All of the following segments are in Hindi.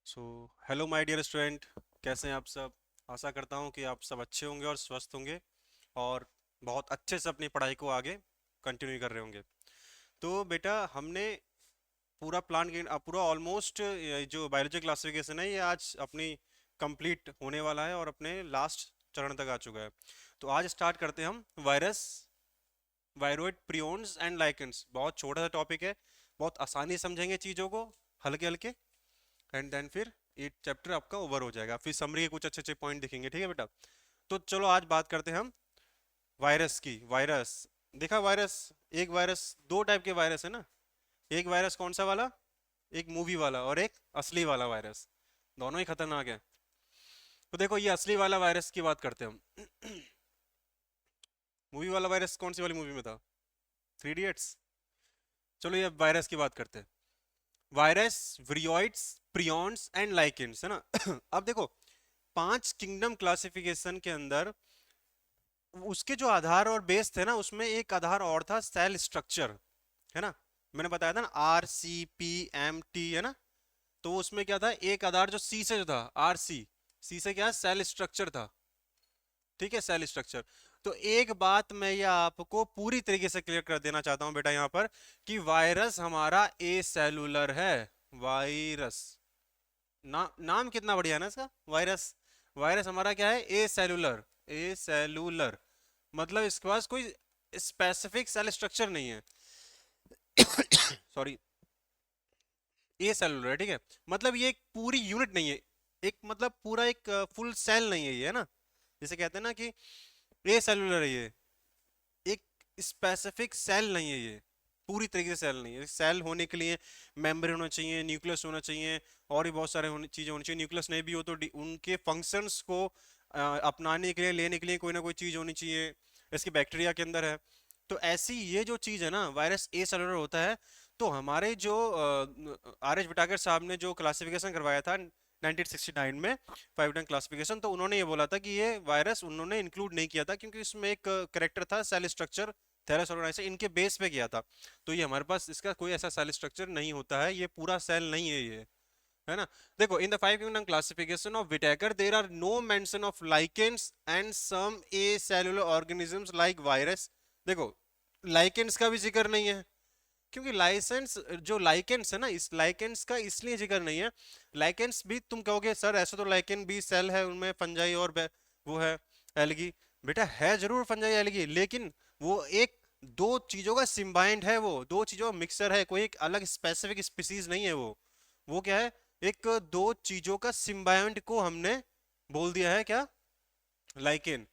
So hello my dear student, कैसे हैं आप सब। आशा करता हूं कि आप सब अच्छे होंगे और स्वस्थ होंगे और बहुत अच्छे से अपनी पढ़ाई को आगे कंटिन्यू कर रहे होंगे। तो बेटा हमने पूरा प्लान पूरा ऑलमोस्ट जो बायोलॉजी क्लासिफिकेशन है ये आज अपनी कंप्लीट होने वाला है और अपने लास्ट चरण तक आ चुका है। तो आज स्टार्ट करते हैं हम virus, viroid prions and lichens. बहुत छोटा सा टॉपिक है, बहुत आसानी से समझेंगे चीज़ों को, हल्के हल्के। एंड देन फिर ये चैप्टर आपका ओवर हो जाएगा, फिर समरी के कुछ अच्छे अच्छे पॉइंट दिखेंगे। ठीक है बेटा। तो चलो आज बात करते हैं हम वायरस की। वायरस देखा, वायरस एक वायरस दो टाइप के वायरस है ना। एक वायरस कौन सा वाला, एक मूवी वाला और एक असली वाला वायरस। दोनों ही खतरनाक है। तो देखो ये असली वाला वायरस की बात करते हैं हम। मूवी वाला वायरस कौन सी वाली मूवी में था, थ्री इडियट्स। चलो ये वायरस की बात करते हैं। वायरस, विरियोइड्स, प्रियॉन्स एंड लाइकेंस, है ना। अब देखो, पांच किंगडम क्लासिफिकेशन के अंदर उसके जो आधार और बेस थे ना, उसमें एक आधार और था, सेल स्ट्रक्चर, है ना। मैंने बताया था ना, RCPMT, है ना। तो उसमें क्या था, एक आधार जो सी से जो था, सी से क्या, सेल स्ट्रक्चर था। ठीक है, सेल स्ट्रक्चर। तो एक बात मैं ये आपको पूरी तरीके से क्लियर कर देना चाहता हूं बेटा यहां पर, कि वायरस हमारा ए सेलुलर है। वायरस नाम कितना बढ़िया है ना इसका, वायरस। वायरस हमारा क्या है, ए सेलुलर। ए सेलुलर मतलब इसके पास कोई स्पेसिफिक सेल स्ट्रक्चर नहीं है। सॉरी, ए सेलुलर है, ठीक है। मतलब ये एक पूरी यूनिट नहीं है, एक मतलब पूरा एक फुल सेल नहीं है ये, है ना। जैसे कहते हैं ना कि ए सेलुलर है ये, एक स्पेसिफिक सेल नहीं है ये, पूरी तरीके से सेल नहीं है। सेल होने के लिए मेम्ब्रेन होना चाहिए, न्यूक्लियस होना चाहिए, और भी बहुत सारे चीजें होनी चाहिए। न्यूक्लियस नहीं भी हो तो उनके फंक्शंस को अपनाने के लिए, लेने के लिए कोई ना कोई चीज होनी चाहिए। इसकी बैक्टीरिया के अंदर है। तो ऐसी ये जो चीज है ना, वायरस ए सेलुलर होता है। तो हमारे जो RH विटाकर साहब ने जो क्लासिफिकेशन करवाया था 1969 में, 5 क्लासिफिकेशन, तो उन्होंने ये बोला था कि ये वायरस उन्होंने इंक्लूड नहीं किया था क्योंकि इसमें एक करेक्टर था, सेल स्ट्रक्चर, थैलस ऑर्गेनाइजेशन, इनके बेस पे किया था। तो ये हमारे पास इसका कोई ऐसा सेल स्ट्रक्चर नहीं होता है, ये पूरा सेल नहीं है ये, है ना। देखो, in the 5 classification of Whittaker there are no mention of lichens and some acellular organisms like virus. देखो, लाइकेंस का भी जिक्र नहीं है, क्योंकि लाइसेंस जो लाइकेंस है ना, इस लाइकेंस का इसलिए जिक्र नहीं है। लाइकेंस भी तुम कहोगे सर ऐसा तो लाइकेन भी सेल है, उनमें फंजाई और वो है, एलगी। बेटा है जरूर फंजाई एलगी, लेकिन वो एक दो चीजों का सिम्बाइंड है, वो दो चीजों का मिक्सर है, कोई एक अलग स्पेसिफिक स्पीसीज नहीं है वो क्या है, एक दो चीजों का सिम्बाइंड को हमने बोल दिया है क्या, लाइकेन।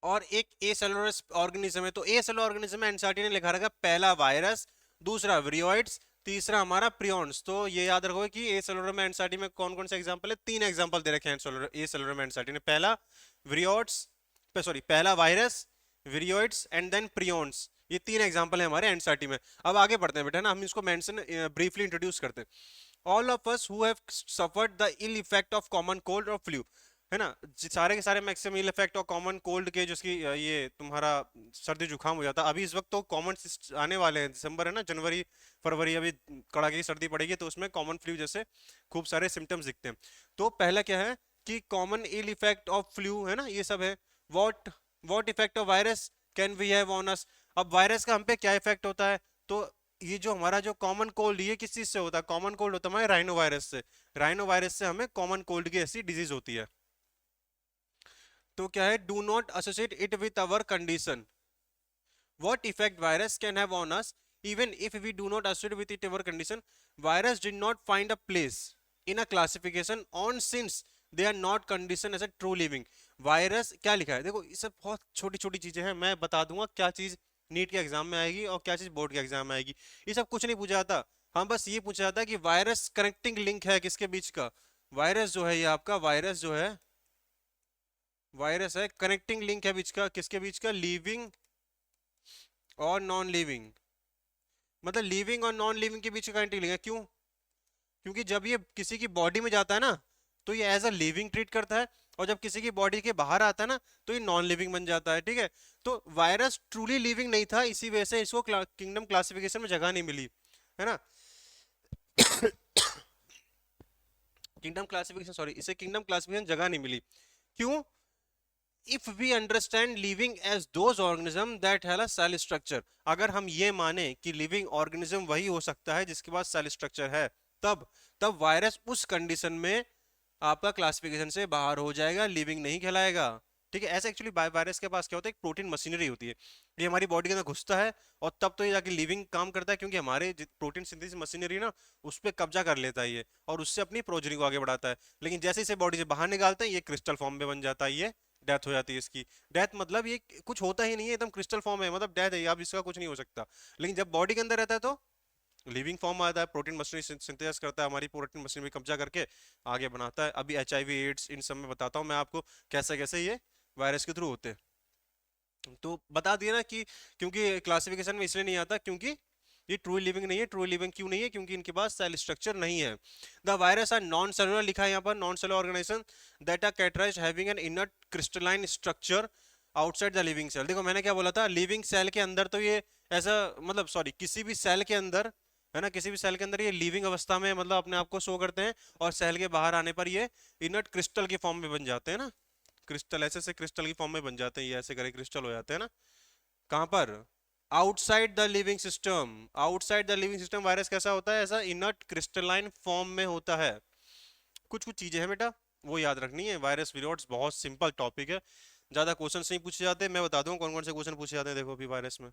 और एक ए सेलुलर ऑर्गेनिज्म है। तो ए सेलुलर ऑर्गेनिज्म में एनसीईआरटी ने लिखा रखा, पहला वायरस, दूसरा विरियोइड्स, तीसरा हमारा प्रियॉन्स। तो ये याद रखो कि ए सेलुलर में एनसीईआरटी में कौन कौन से एग्जांपल है, तीन एग्जांपल दे रखे हैं ए सेलुलर में एनसीईआरटी ने। पहला विरियोइड्स, सॉरी पहला वायरस, विरियोइड्स एंड देन प्रियॉन्स। ये तीन एग्जांपल है हमारे एनसीईआरटी में। अब आगे बढ़ते हैं बेटा ना, हम इसको मेंशन ब्रीफली इंट्रोड्यूस करते हैं। All of us who have suffered the ill effect of common cold और फ्लू, है ना। सारे के सारे मैक्सिमम इल इफेक्ट और कॉमन कोल्ड के, जिसकी ये तुम्हारा सर्दी जुकाम हो जाता है अभी इस वक्त, तो कॉमन आने वाले हैं, दिसंबर है ना, जनवरी फरवरी, अभी कड़ाके की सर्दी पड़ेगी तो उसमें कॉमन फ्लू जैसे खूब सारे सिम्टम्स दिखते हैं। तो पहला क्या है कि common ill effect of flu, है ना, ये सब है। What what effect of virus can we have on us. अब वायरस का हम पे क्या इफेक्ट होता है, तो ये जो हमारा जो कॉमन कोल्ड, ये किस चीज से होता है, कॉमन कोल्ड होता है हमारे राइनो वायरस से। राइनो वायरस से हमें कॉमन कोल्ड की ऐसी डिजीज होती है। तो क्या है, do not associate it with our condition. What effect virus can have on us even if we do not associate with it our condition. Virus did not find a place in a classification on since they are not condition as a true living. Virus क्या लिखा है, देखो ये सब बहुत छोटी छोटी चीजें हैं, मैं बता दूंगा क्या चीज नीट के एग्जाम में आएगी और क्या चीज बोर्ड के एग्जाम में आएगी। ये सब कुछ नहीं पूछा जाता। हाँ बस ये पूछा जाता है कि वायरस कनेक्टिंग लिंक है किसके बीच का। वायरस जो है ये आपका वायरस जो है, वायरस है कनेक्टिंग लिंक है बीच का, किसके बीच का, लिविंग और नॉन लिविंग। मतलब लिविंग और नॉन लिविंग के बीच का कनेक्टिंग लिंक है। क्यों, क्योंकि जब ये किसी की बॉडी में जाता है ना, तो ये एज अ लिविंग ट्रीट करता है, और जब किसी की बॉडी के बाहर आता है ना, तो ये नॉन लिविंग बन जाता है। ठीक है। तो वायरस ट्रूली लिविंग नहीं था, इसी वजह से इसको किंगडम क्लासिफिकेशन में जगह नहीं मिली। है ना। किंगडम क्लासिफिकेशन, सॉरी, इसे किंगडम क्लासिफिकेशन जगह नहीं मिली, क्यों? If we understand living as those organism that have a cell structure, अगर हम ये माने कि लिविंग ऑर्गेनिज्म वही हो सकता है जिसके पास सेल स्ट्रक्चर है, तब तब वायरस उस कंडीशन में आपका क्लासिफिकेशन से बाहर हो जाएगा, लिविंग नहीं कहलाएगा। ठीक है, ऐसे एक्चुअली वायरस के पास क्या होता है, एक प्रोटीन मशीनरी होती है, ये हमारी बॉडी के अंदर घुसता है और तब तो ये जाके लिविंग काम करता है, क्योंकि हमारे प्रोटीन सिंथेसिस मशीनरी ना उस पर कब्जा कर लेता है ये, और उससे अपनी प्रोजनी को आगे बढ़ाता है। लेकिन जैसे इसे बॉडी से बाहर निकालते हैं, ये क्रिस्टल फॉर्म में बन जाता है, ये डेथ हो जाती है इसकी। डेथ मतलब ये कुछ होता ही नहीं है, एकदम क्रिस्टल फॉर्म है, मतलब डेथ है, अब इसका कुछ नहीं हो सकता। लेकिन जब बॉडी के अंदर रहता है तो लिविंग फॉर्म आता है, प्रोटीन मशीनरी सिंथेसिस करता है, हमारी प्रोटीन मशीनरी कब्जा करके आगे बनाता है। अभी HIV एड्स इन सब में बताता हूँ मैं आपको कैसे कैसे ये वायरस के थ्रू होते हैं। तो बता दिया ना कि क्योंकि क्लासिफिकेशन में इसलिए नहीं आता क्योंकि ये ट्रू लिविंग नहीं है। ट्रू लिविंग क्यों नहीं है? क्योंकि इनके पास सेल स्ट्रक्चर नहीं है। The virus are non cellular, लिखा है यहाँ पर, non cellular organisation that are characterised having an inert crystalline structure outside the living cell. देखो मैंने क्या बोला था, लिविंग सेल के अंदर तो ये ऐसा, मतलब सॉरी, किसी भी सेल के अंदर, है ना, किसी भी सेल के अंदर ये लिविंग अवस्था में मतलब अपने आप को शो करते हैं, और सेल के बाहर आने पर ये इनर्ट क्रिस्टल के फॉर्म में बन जाते हैं ना, क्रिस्टल ऐसे से क्रिस्टल की फॉर्म में बन जाते हैं, ये ऐसे करे क्रिस्टल हो जाते हैं ना। कहां पर? Outside the living system. Outside the living system virus कैसा होता है? ऐसा इनर्ट क्रिस्टलाइन फॉर्म में होता है। कुछ कुछ चीजें हैं बेटा, वो याद रखनी है। वायरस विरोड्स बहुत सिंपल टॉपिक है, ज्यादा क्वेश्चन नहीं पूछे जाते। मैं बता दूं कौन कौन से क्वेश्चन पूछे जाते हैं, देखो अभी वायरस में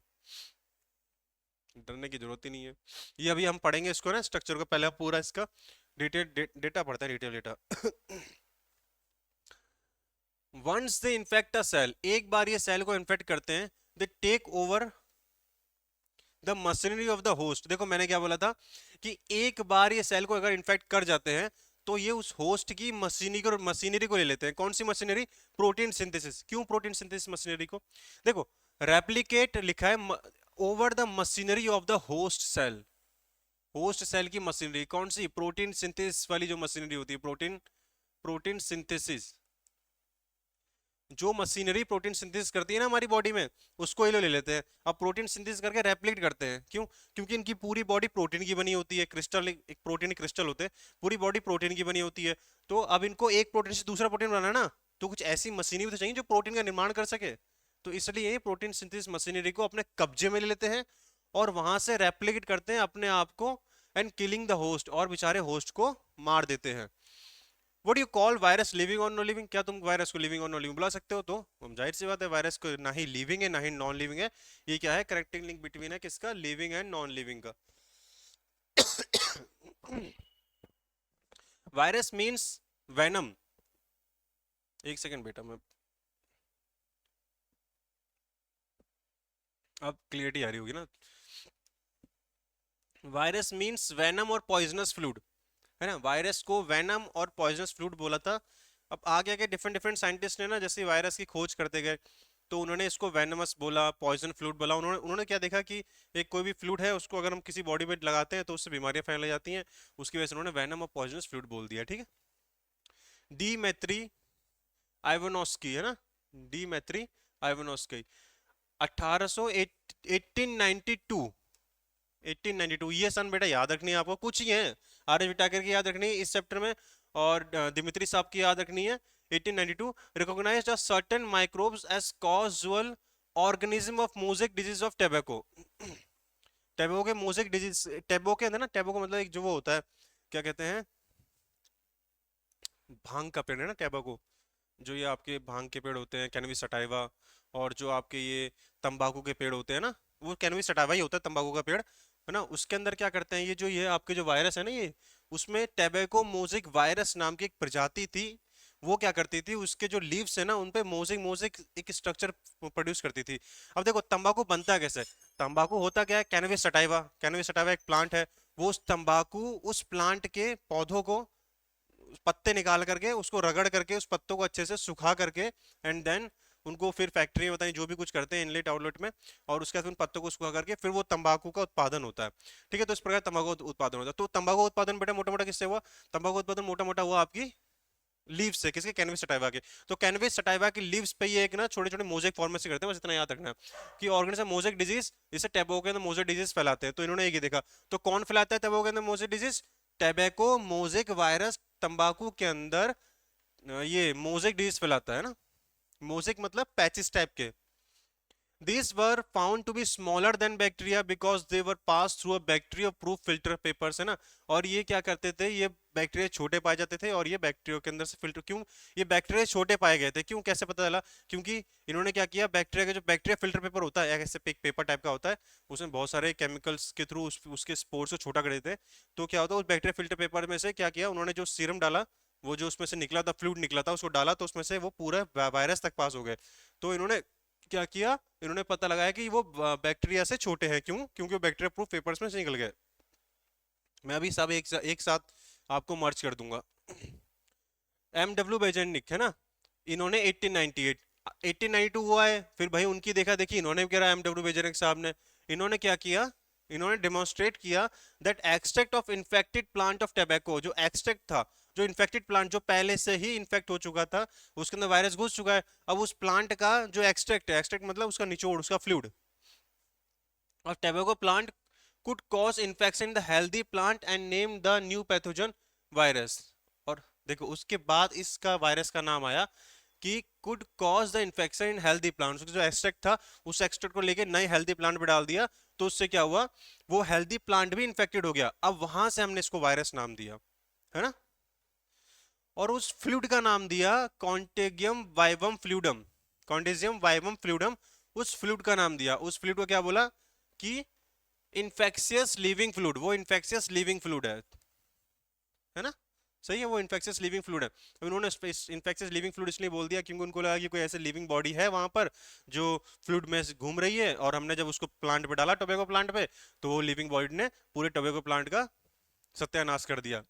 डरने की जरूरत ही नहीं है। ये अभी हम पढ़ेंगे इसको ना, स्ट्रक्चर को, पहले पूरा इसका डिटेल डेटा पढ़ता है, detail data. Once they infect a cell, एक बार ये सेल को इन्फेक्ट करते हैं, they take over the machinery of the host. देखो मैंने क्या बोला था कि एक बार ये सेल को अगर इन्फेक्ट कर जाते हैं तो ये उस होस्ट की मशीनरी को ले लेते हैं। कौन सी मशीनरी? Protein synthesis. क्यों प्रोटीन सिंथेसिस मशीनरी को? देखो रेप्लिकेट लिखा है over the machinery of the host cell. Host cell की मशीनरी कौन सी? प्रोटीन सिंथेसिस वाली जो मशीनरी होती है, प्रोटीन प्रोटीन सिंथेसिस, जो मशीनरी प्रोटीन सिंथेसिस करती है ना हमारी बॉडी में, उसको ये लोग ले लेते हैं। अब प्रोटीन सिंथेसिस करके रेप्लिकेट करते हैं, क्यों? क्योंकि इनकी पूरी बॉडी प्रोटीन की बनी होती है, क्रिस्टल, एक प्रोटीन क्रिस्टल होते हैं, पूरी बॉडी प्रोटीन की बनी होती है। तो अब इनको एक प्रोटीन से दूसरा प्रोटीन बनाना है ना, तो कुछ ऐसी मशीनरी भी तो चाहिए जो प्रोटीन का निर्माण कर सके। तो इसलिए प्रोटीन सिंथेसिस मशीनरी को अपने कब्जे में ले लेते हैं और वहां से रेप्लिकेट करते हैं अपने आप को, एंड किलिंग द होस्ट, और बेचारे होस्ट को मार देते हैं। What do you call virus, living और नॉन लिविंग? क्या तुम वायरस को लिविंग और नॉन लिविंग बुला सकते हो? तो हम जाहिर सी बात है वायरस को ना ही लिविंग है ना ही नॉन लिविंग है। ये क्या है? करेक्टिंग लिंक बिटवीन है किसका? लिविंग एंड नॉन लिविंग का। Virus means venom. एक सेकंड बेटा, मैं अब क्लियरिटी आ रही होगी ना। वायरस मींस वेनम और पॉइजनस फ्लूइड, है ना। वायरस को वेनम और पॉइजनस फ्लूइड बोला था। अब आगे आगे डिफरेंट डिफरेंट साइंटिस्ट ने ना, जैसे वायरस की खोज करते गए, तो उन्होंने इसको वेनमस बोला, पॉइजन फ्लूइड बोला। उन्होंने उन्होंने क्या देखा कि एक कोई भी फ्लूइड है, उसको अगर हम किसी बॉडी में लगाते हैं तो उससे बीमारियां फैल जाती हैं। उसकी वजह से उन्होंने वेनम और पॉइजनस फ्लूइड बोल दिया, ठीक है। डीमेत्री आइवानोस्की, है ना, डीमेत्री आइवानोस्की, 1800 1892, 1892 ये सन बेटा याद रखनी है आपको। कुछ ही है, आर एच विटाकर की याद रखनी है इस चैप्टर में, और दिमित्री साहब की याद रखनी है। 1892 recognised a certain microbes as causal organism of mosaic disease of tobacco. Tobacco के मोज़ेक डिजीज, टैबो के अंदर ना, टैबो का मतलब एक जो वो होता है, क्या कहते हैं, भांग का पेड़ है ना टैबेको। जो ये आपके भांग के पेड़ होते हैं, कैनबिस सटाइवा, और जो आपके ये तंबाकू के पेड़ होते हैं ना, वो कैनबिस सटाइवा ही होता है, तंबाकू का पेड़, है ना। उसके अंदर क्या करते हैं, ये आपके जो वायरस है ना, ये उसमें टैबेको मोज़ेक वायरस नाम की एक प्रजाति थी। वो क्या करती थी, उसके जो लीव्स है ना, उन पे मोज़ेक मोज़ेक एक स्ट्रक्चर प्रोड्यूस करती थी। अब देखो तंबाकू बनता कैसे? तंबाकू होता क्या है? Cannabis sativa. कैनबिस सटाइवा एक प्लांट है, वो उस तंबाकू, उस प्लांट के पौधों को, पत्ते निकाल करके, उसको रगड़ करके, उस पत्तों को अच्छे से सुखा करके, एंड देन उनको फिर फैक्ट्री में बताएं जो भी कुछ करते हैं, इनलेट आउटलेट में, और उसके बाद उन पत्तों को सुखा करके फिर वो तंबाकू का उत्पादन होता है। ठीक है, तो इस प्रकार तंबाकू उत्पादन होता है। तो तंबाकू उत्पादन बेटा मोटा मोटा किससे हुआ? तंबाकू उत्पादन मोटा मोटा हुआ आपकी लीव्स से, किसके, कैनविस सटाइवा के। तो कैनविस सटाइवा की लीव्स पे ये एक ना छोटे छोटे मोजेक फॉर्मेशन करते हैं, बस इतना याद रखना कि ऑर्गेनिज्म मोजेक डिजीज, जिसे टैबेको के अंदर मोजेक डिजीज फैलाते हैं। तो इन्होंने ये देखा, तो कौन फैलाता है टैबेको के अंदर mosaic disease? Tobacco mosaic virus तंबाकू के अंदर ये मोजेक डिजीज फैलाता है ना। मोजेक मतलब पैचिस टाइप के। These were found to be smaller than bacteria because they were passed through a bacteria proof filter papers, है ना। और ये क्या करते थे, ये बैक्टीरिया छोटे पाए जाते थे और ये बैक्टीरिया के अंदर से फिल्टर, क्यों ये बैक्टीरिया छोटे पाए गए थे, क्यों, कैसे पता चला? क्योंकि इन्होंने क्या किया, बैक्टीरिया का जो बैक्टीरिया फिल्टर पेपर होता है, ऐसे पेपर टाइप का होता है, उसमें बहुत सारे केमिकल्स के थ्रू उसके स्पोर्स को छोटा कर देते। तो क्या होता है, उस बैक्टीरिया फिल्टर पेपर में से क्या किया उन्होंने, जो सीरम डाला, वो जो उसमें से निकला था फ्लूइड निकला था, उसको डाला, तो उसमें से वो पूरा वायरस तक पास हो गए। तो इन्होंने क्या किया, इन्होंने पता लगाया कि वो बैक्टीरिया से छोटे हैं, क्यों, क्योंकि वो बैक्टीरिया प्रूफ पेपर्स में से निकल गए। मैं अभी सब एक साथ आपको मर्ज कर दूंगा। एम डब्ल्यू बेजेंनिक है ना, इन्होंने 1898 1892 हुआ है, फिर भाई उनकी देखा देखी, इन्होंने भी करा एम डब्ल्यू बेजेंनिक साहब ने। इन्होंने क्या किया, इन्होंने डेमोन्स्ट्रेट किया that extract of infected plant of tobacco, जो एक्सट्रैक्ट था, जो इन्फेक्टेड प्लांट जो पहले से ही इन्फेक्ट हो चुका था, उसके अंदर वायरस घुस चुका है, अब उस प्लांट का जो एक्सट्रैक्ट है, एक्सट्रैक्ट मतलब उसका निचोड़, उसका fluid of tobacco plant could cause infection in the healthy plant and name the new pathogen virus। और देखो उसके बाद इसका वायरस का नाम आया कि could cause the infection in healthy plants, जो एक्सट्रैक्ट था उस एक्सट्रैक्ट को लेके नए हेल्दी प्लांट पे डाल दिया, तो उससे क्या हुआ, वो हेल्दी प्लांट भी इन्फेक्टेड हो गया। अब वहां से हमने इसको वायरस नाम दिया, है ना। और उस फ्लूइड का नाम दिया कॉन्टेगियम vivum fluidum, contagium vivum fluidum, उस फ्लूइड का नाम दिया। उस फ्लूइड को क्या बोला कि इन्फेक्शियस लिविंग फ्लूइड, वो इन्फेक्शियस लिविंग फ्लूइड है ना, सही है, वो इन्फेक्शियस लिविंग फ्लूइड है। अब इन्होंने इन्फेक्शियस लिविंग फ्लूइड इसलिए बोल दिया क्योंकि उनको लगा कि कोई ऐसे लिविंग बॉडी है वहां पर जो फ्लूइड में घूम रही है, और हमने जब उसको प्लांट पे डाला, टोबैको प्लांट पे, तो वो लिविंग बॉडी ने पूरे टोबैको प्लांट का सत्यानाश कर दिया,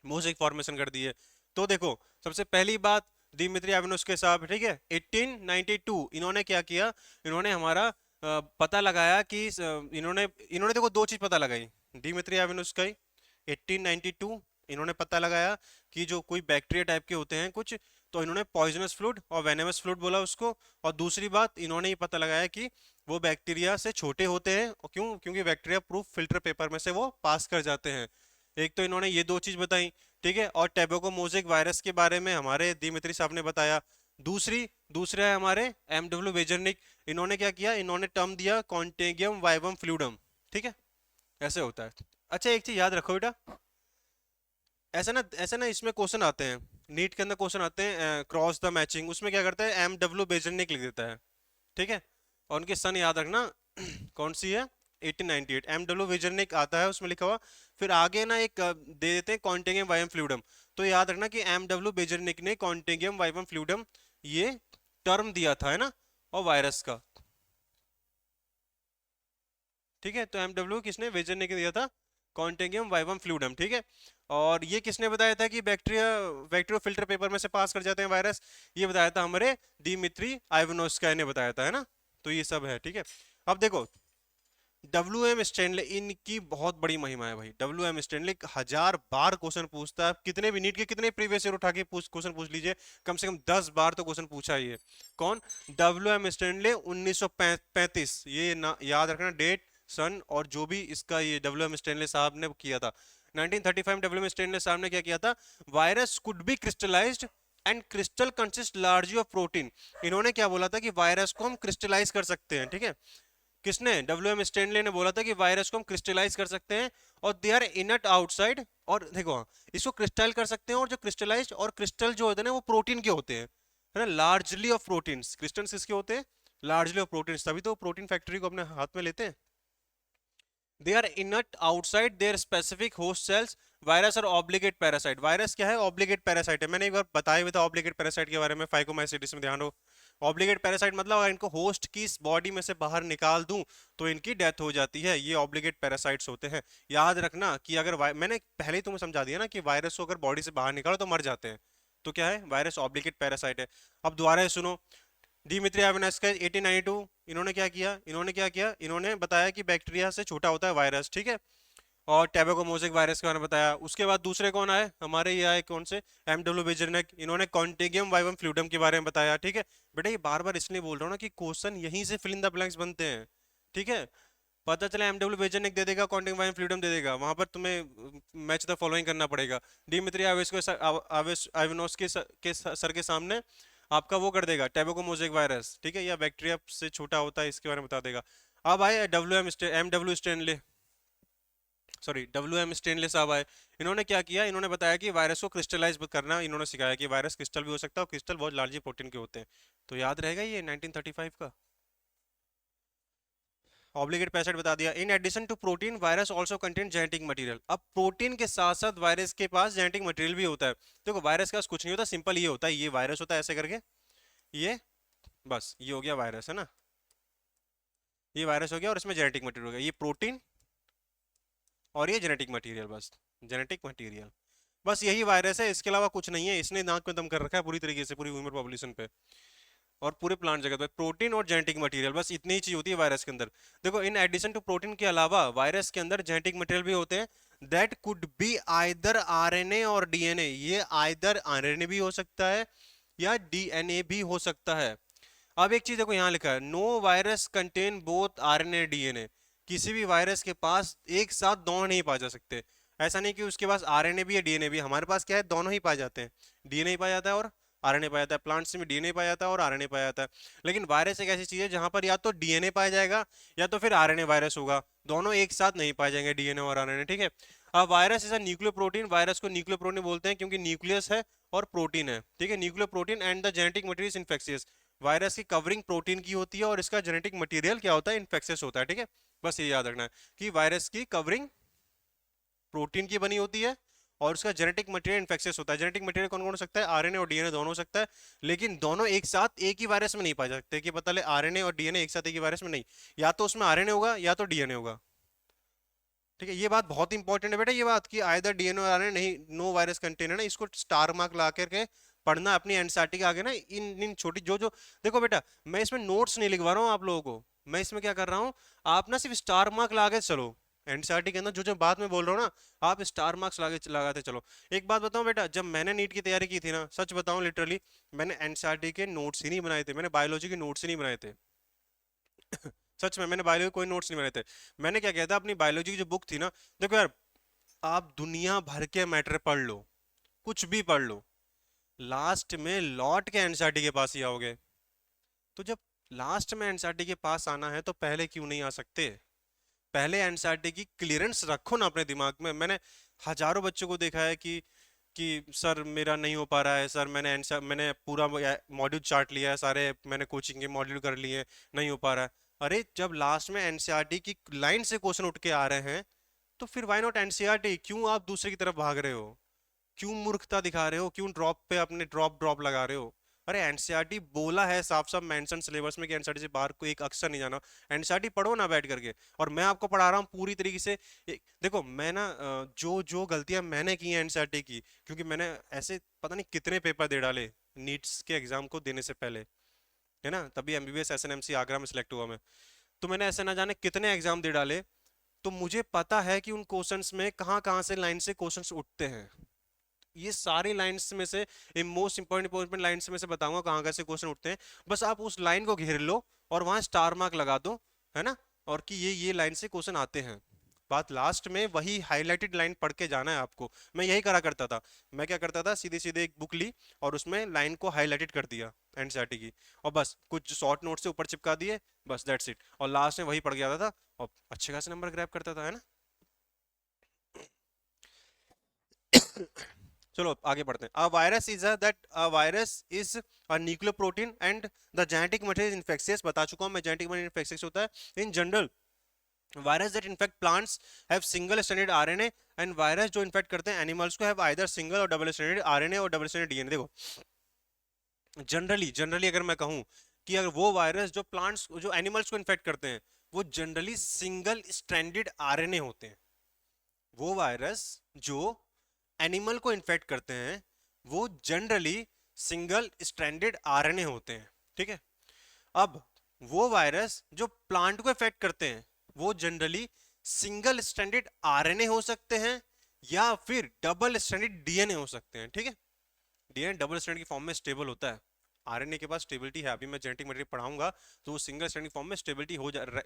मोज़ेक फॉर्मेशन कर दिए। तो देखो सबसे पहली बात, दिमित्री आवेनोस्की साहब, ठीक है, 1892 इन्होंने क्या किया, इन्होंने हमारा पता लगाया कि इन्होंने इन्होंने देखो दो चीज पता लगाई, दिमित्री आवेनोस्की 1892 इन्होंने पता लगाया कि जो कोई बैक्टीरिया टाइप के होते हैं कुछ, तो इन्होंने पॉइजनस फ्लूइड और वेनेमस फ्लूइड बोला उसको। और दूसरी बात इन्होंने ये पता लगाया कि वो बैक्टीरिया से छोटे होते हैं, और क्यों, क्योंकि बैक्टीरिया प्रूफ फिल्टर पेपर में से वो पास कर जाते हैं। एक तो इन्होंने ये दो चीज बताई, ठीक है, और टैबेको मोज़ेक वायरस के बारे में हमारे दिमित्री साहब ने बताया। दूसरा है हमारे एम डब्ल्यू वेजरनिक, इन्होंने क्या किया, इन्होंने टर्म दिया कॉन्टेगियम वाइवम फ्लूइडम, ठीक है, ऐसे होता है। अच्छा एक चीज याद रखो बेटा, ऐसा ना इसमें क्वेश्चन आते हैं, नीट के अंदर क्वेश्चन आते हैं क्रॉस द मैचिंग, उसमें क्या करता है एम डब्ल्यू बेजरनिक लिख देता है, ठीक है, और उनके सन याद रखना कौन सी है, 1898 एम डब्ल्यू वेजरनिक आता है उसमें लिखा हुआ। फिर आगे ना एक दे देते हैं कॉन्टेगियम वाइवम फ्लूइडम, तो याद रखना कि एम डब्ल्यू बेजरनिक ने कॉन्टेगियम वाइवम फ्लूइडम ये टर्म दिया था, है ना, और वायरस का, ठीक है। तो एम डब्ल्यू किसने, वेजरनिक ने दिया था कॉन्टेगियम वाइवम फ्लूइडम, ठीक है। और ये किसने बताया था कि बैक्टीरिया बैक्टीरिया फिल्टर पेपर में से पास कर जाते हैं वायरस, ये बताया था हमारे दिमित्री आइवानोस्की ने बताया था, है ना। तो ये सब है, ठीक है। अब देखो डब्ल्यू एम स्टैनले, इनकी बहुत बड़ी महिमा है भाई। डब्ल्यू एम स्टैनले 1000 बार क्वेश्चन पूछता है, कितने भी नीट के कितने प्रीवियस ईयर उठा के क्वेश्चन पूछ लीजिए, कम से कम 10 बार तो क्वेश्चन पूछा ही है। कौन, डब्ल्यू एम स्टैनले 1935, ये ना याद रखना डेट, सन, और जो भी इसका ये डब्ल्यू एम स्टैनले साहब ने किया था 1935, डब्ल्यू एम स्टैनले साहब ने क्या किया था, virus could be crystallised and crystal consist largely of protein. इन्होंने क्या बोला था कि वायरस को हम क्रिस्टलाइज कर सकते हैं, ठीक है, किसने, डब्ल्यू एम स्टैनले ने बोला था कि वायरस को हम क्रिस्टलाइज कर सकते हैं, और दे आर इनट आउटसाइड, और देखो इसको क्रिस्टल कर सकते हैं, और जो क्रिस्टलाइज और क्रिस्टल जो होते हैं ना वो प्रोटीन के होते हैं, है ना, लार्जली ऑफ प्रोटीन्स, क्रिस्टल्स किसके होते हैं, लार्जली ऑफ प्रोटीन्स, तभी तो प्रोटीन फैक्ट्री को अपने हाथ में लेते हैं। They are inert outside their specific host cells, virus और ऑब्लिगेट पैरासाइट। वायरस क्या है, ऑब्लिगेट पैरासाइट है, मैंने एक बार बताया हुआ था ऑब्लिगेट पैरासाइट के बारे में, फाइकोमाइसीट्स में ध्यान हो। ऑब्लिगेट पैरासाइट मतलब अगर इनको होस्ट की बॉडी में से बाहर निकाल दूं तो इनकी डेथ हो जाती है, ये ऑब्लिगेट पैरासाइट्स होते हैं। याद रखना कि अगर मैंने पहले ही तुम्हें समझा दिया ना कि वायरस को अगर बॉडी से बाहर निकालो तो मर जाते हैं, तो क्या है, वायरस ऑब्लिगेट पैरासाइट है। अब दोबारा सुनो, दिमित्री आवेनोस्की 1892 इन्होंने क्या किया, इन्होंने बताया कि बैक्टीरिया से छोटा होता है वायरस, ठीक है। और टैबेको मोज़ेक वायरस के बारे में बताया। उसके बाद दूसरे कौन आए हमारे, ये आए कौन से, एमडब्ल्यू बेजरनेक, इन्होंने कॉन्टेगियम वाइवम फ्लूइडम के बारे में बताया। ठीक है बेटा, ये बार बार इसलिए बोल रहा हूँ ना कि क्वेश्चन यहीं से फिल इन द ब्लैंक्स बनते हैं। ठीक है, पता चला एमडब्ल्यू बेजरनेक दे देगा, कॉन्टेगियम वाइवम फ्लूइडम दे देगा, वहां पर तुम्हें मैच द फॉलोइंग करना पड़ेगा। डिमित्री आवेनोस के सर के सामने आपका वो कर देगा टैबेको मोज़ेक वायरस, ठीक है, या बैक्टीरिया से छोटा होता है इसके बारे में बता देगा। अब आए M W Stanley, sorry W M Stanley साहब आए। इन्होंने क्या किया, इन्होंने बताया कि वायरस को क्रिस्टलाइज करना, इन्होंने सिखाया कि वायरस क्रिस्टल भी हो सकता है और क्रिस्टल बहुत लार्जी प्रोटीन के होते हैं। तो याद रहेगा ये 1935 का। ऑब्लिगेट पैसेज बता दिया। In addition to protein virus also contain genetic material. अब प्रोटीन के साथ साथ वायरस के पास जेनेटिक मटेरियल भी होता है। देखो वायरस के पास कुछ नहीं होता, सिंपल ये होता है, ये वायरस होता है ऐसे करके, ये बस ये हो गया वायरस, है ना, ये वायरस हो गया और इसमें जेनेटिक मटेरियल हो गया, ये प्रोटीन और ये जेनेटिक मटेरियल, बस जेनेटिक मटेरियल, बस यही वायरस है, इसके अलावा कुछ नहीं है। इसने नाक में दम कर रखा है पूरी तरीके से पूरी ह्यूमन पॉपुलेशन पे और पूरे प्लांट जगत पे। प्रोटीन और जेनेटिक मटेरियल, बस इतनी ही चीज होती है वायरस के अंदर। देखो इन एडिशन टू प्रोटीन के अलावा वायरस के अंदर जेनेटिक मटेरियल भी होते हैं, that could be either RNA और डीएनए। ये आइदर आरएनए भी हो सकता है या डीएनए भी हो सकता है। अब एक चीज देखो यहाँ लिखा है, no virus contain both RNA DNA. किसी भी वायरस के पास एक साथ दोनों नहीं पाए जा सकते। ऐसा नहीं कि उसके पास आरएनए भी है डीएनए भी, हमारे पास क्या है, दोनों ही पाए जाते हैं, डीएनए पाया जाता है और आरएनए पाया जाता है। प्लांट्स में डीएनए पाया जाता है और आरएनए पाया जाता है। लेकिन वायरस एक ऐसी चीज है जहां पर या तो डीएनए पाया जाएगा या तो फिर आरएनए वायरस होगा, दोनों एक साथ नहीं पाए जाएंगे, डीएनए और आरएनए। ठीक है, अब virus is a nucleo protein. Virus को न्यूक्लियो प्रोटीन बोलते हैं क्योंकि न्यूक्लियस है और प्रोटीन है। ठीक है, nucleo protein and the genetic material infectious. Virus की कवरिंग प्रोटीन की होती है और इसका जेनेटिक मटेरियल क्या होता है, इन्फेक्शियस होता है। ठीक है, बस ये याद रखना है कि वायरस की कवरिंग प्रोटीन की बनी होती है और उसका जेनेटिक मटेरियल इन्फेक्शियस होता है। जेनेटिक मटेरियल कौन कौन हो सकता है, आरएनए और डीएनए दोनों हो सकता है, लेकिन दोनों एक साथ एक ही वायरस में नहीं पाए जा सकते। कि पता ले आरएनए और डीएनए एक साथ एक ही वायरस में नहीं, या तो उसमें आरएनए होगा या तो डीएनए होगा। ठीक है, ये बात बहुत इंपॉर्टेंट है बेटा, ये बात कि आइदर डीएनए और आरएनए नहीं, नो वायरस कंटेन है ना, इसको स्टार मार्क ला करके पढ़ना अपनी एनसीईआरटी के आगे ना। इन इन छोटी जो जो देखो बेटा, मैं इसमें नोट्स नहीं लिखवा रहा हूँ आप लोगों को, मैं इसमें क्या कर रहा हूँ, आप ना सिर्फ स्टार मार्क ला के चलो। एनसीईआरटी के अंदर जो जो बात मैं बोल रहा हूँ ना, आप स्टार मार्क्स लगाते चलो। एक बात बताऊं बेटा, जब मैंने नीट की तैयारी की थी ना, सच बताऊं लिटरली, मैंने एनसीईआरटी के नोट्स ही नहीं बनाए थे, मैंने बायोलॉजी के नोट्स ही नहीं बनाए थे। सच में मैंने बायोलॉजी कोई नोट्स नहीं बनाए थे। मैंने क्या किया था, अपनी बायोलॉजी की जो बुक थी ना, देखो यार, आप दुनिया भर के मैटर पढ़ लो, कुछ भी पढ़ लो, लास्ट में लौट के एनसीईआरटी के पास ही आओगे। तो जब लास्ट में एनसीईआरटी के पास आना है तो पहले क्यों नहीं आ सकते? पहले एनसीईआरटी की क्लियरेंस रखो ना अपने दिमाग में। मैंने हजारों बच्चों को देखा है कि सर मेरा नहीं हो पा रहा है, सर मैंने पूरा मॉड्यूल चार्ट लिया है, सारे मैंने कोचिंग के मॉड्यूल कर लिए, नहीं हो पा रहा है। अरे जब लास्ट में एनसीईआरटी की लाइन से क्वेश्चन उठ के आ रहे हैं तो फिर व्हाई नॉट एनसीईआरटी? क्यों आप दूसरे की तरफ भाग रहे हो? क्यों मूर्खता दिखा रहे हो? क्यों ड्रॉप पे अपने ड्रॉप ड्रॉप लगा रहे हो? अरे एनसीईआरटी बोला है साफ साफ मेंशन सिलेबस में कि एनसीईआरटी से बाहर को एक अक्षर नहीं जाना। एनसीईआरटी पढ़ो ना बैठ करके, और मैं आपको पढ़ा रहा हूँ पूरी तरीके से। देखो मैं ना जो जो गलतियां मैंने की हैं एनसीईआरटी की, क्योंकि मैंने ऐसे पता नहीं कितने पेपर दे डाले नीट्स के एग्जाम को देने से पहले, है ना, तभी एमबीबीएस एसएनएमसी आगरा में सिलेक्ट हुआ मैं। तो मैंने ऐसे ना जाने कितने एग्जाम दे डाले, तो मुझे पता है कि उन क्वेश्चंस में कहाँ कहाँ से लाइन से क्वेश्चंस उठते हैं। ये सारी लाइंस में से मोस्ट इंपॉर्टेंट लाइंस में से बताऊंगा कहाँ कहाँ से क्वेश्चन उठते हैं। बस आप उस लाइन को घेर लो और वहां स्टार मार्क लगा दो, है ना, और कि ये लाइन से क्वेश्चन आते हैं। बात लास्ट में वही हाईलाइटेड लाइन पढ़ के जाना है आपको। मैं यही करा करता था। मैं क्या करता था, सीधे सीधे एक बुक ली और उसमें लाइन को हाईलाइटेड कर दिया एनसीईआरटी की, और बस कुछ शॉर्ट नोट से ऊपर चिपका दिए, बस दैट्स इट, और लास्ट में वही पढ़ के आता था और अच्छे खासे नंबर ग्रैब करता था, है ना। चलो आगे बढ़ते हैं। A virus is that a virus is a nucleoprotein and the genetic material infectious. बता चुका हूं मैं, जेनेटिक मटेरियल इन्फेक्शियस होता है। In general virus that infect plants have single stranded RNA, and virus जो इन्फेक्ट करते हैं एनिमल्स को हैव आइदर सिंगल और डबल स्ट्रैंडेड आरएनए और डबल स्ट्रैंडेड डीएनए। देखो जनरली जनरली अगर मैं कहूं कि अगर वो वायरस जो प्लांट्स जो एनिमल्स को इन्फेक्ट करते हैं वो जनरली सिंगल स्ट्रैंडेड आरएनए होते हैं। वो वायरस जो एनिमल को इन्फेक्ट करते हैं वो जनरली सिंगल स्ट्रैंडेड आरएनए होते हैं। ठीक है, अब वो वायरस जो प्लांट को इफेक्ट करते हैं वो जनरली सिंगल स्ट्रैंडेड आरएनए हो सकते हैं या फिर डबल स्ट्रैंडेड डीएनए हो सकते हैं। ठीक है, डीएनए डबल स्ट्रैंड की फॉर्म में स्टेबल होता है, आरएनए के पास स्टेबिलिटी है। अभी मैं जेनेटिक मटेरियल पढ़ाऊंगा तो वो सिंगल स्ट्रैंड की फॉर्म में स्टेबिलिटी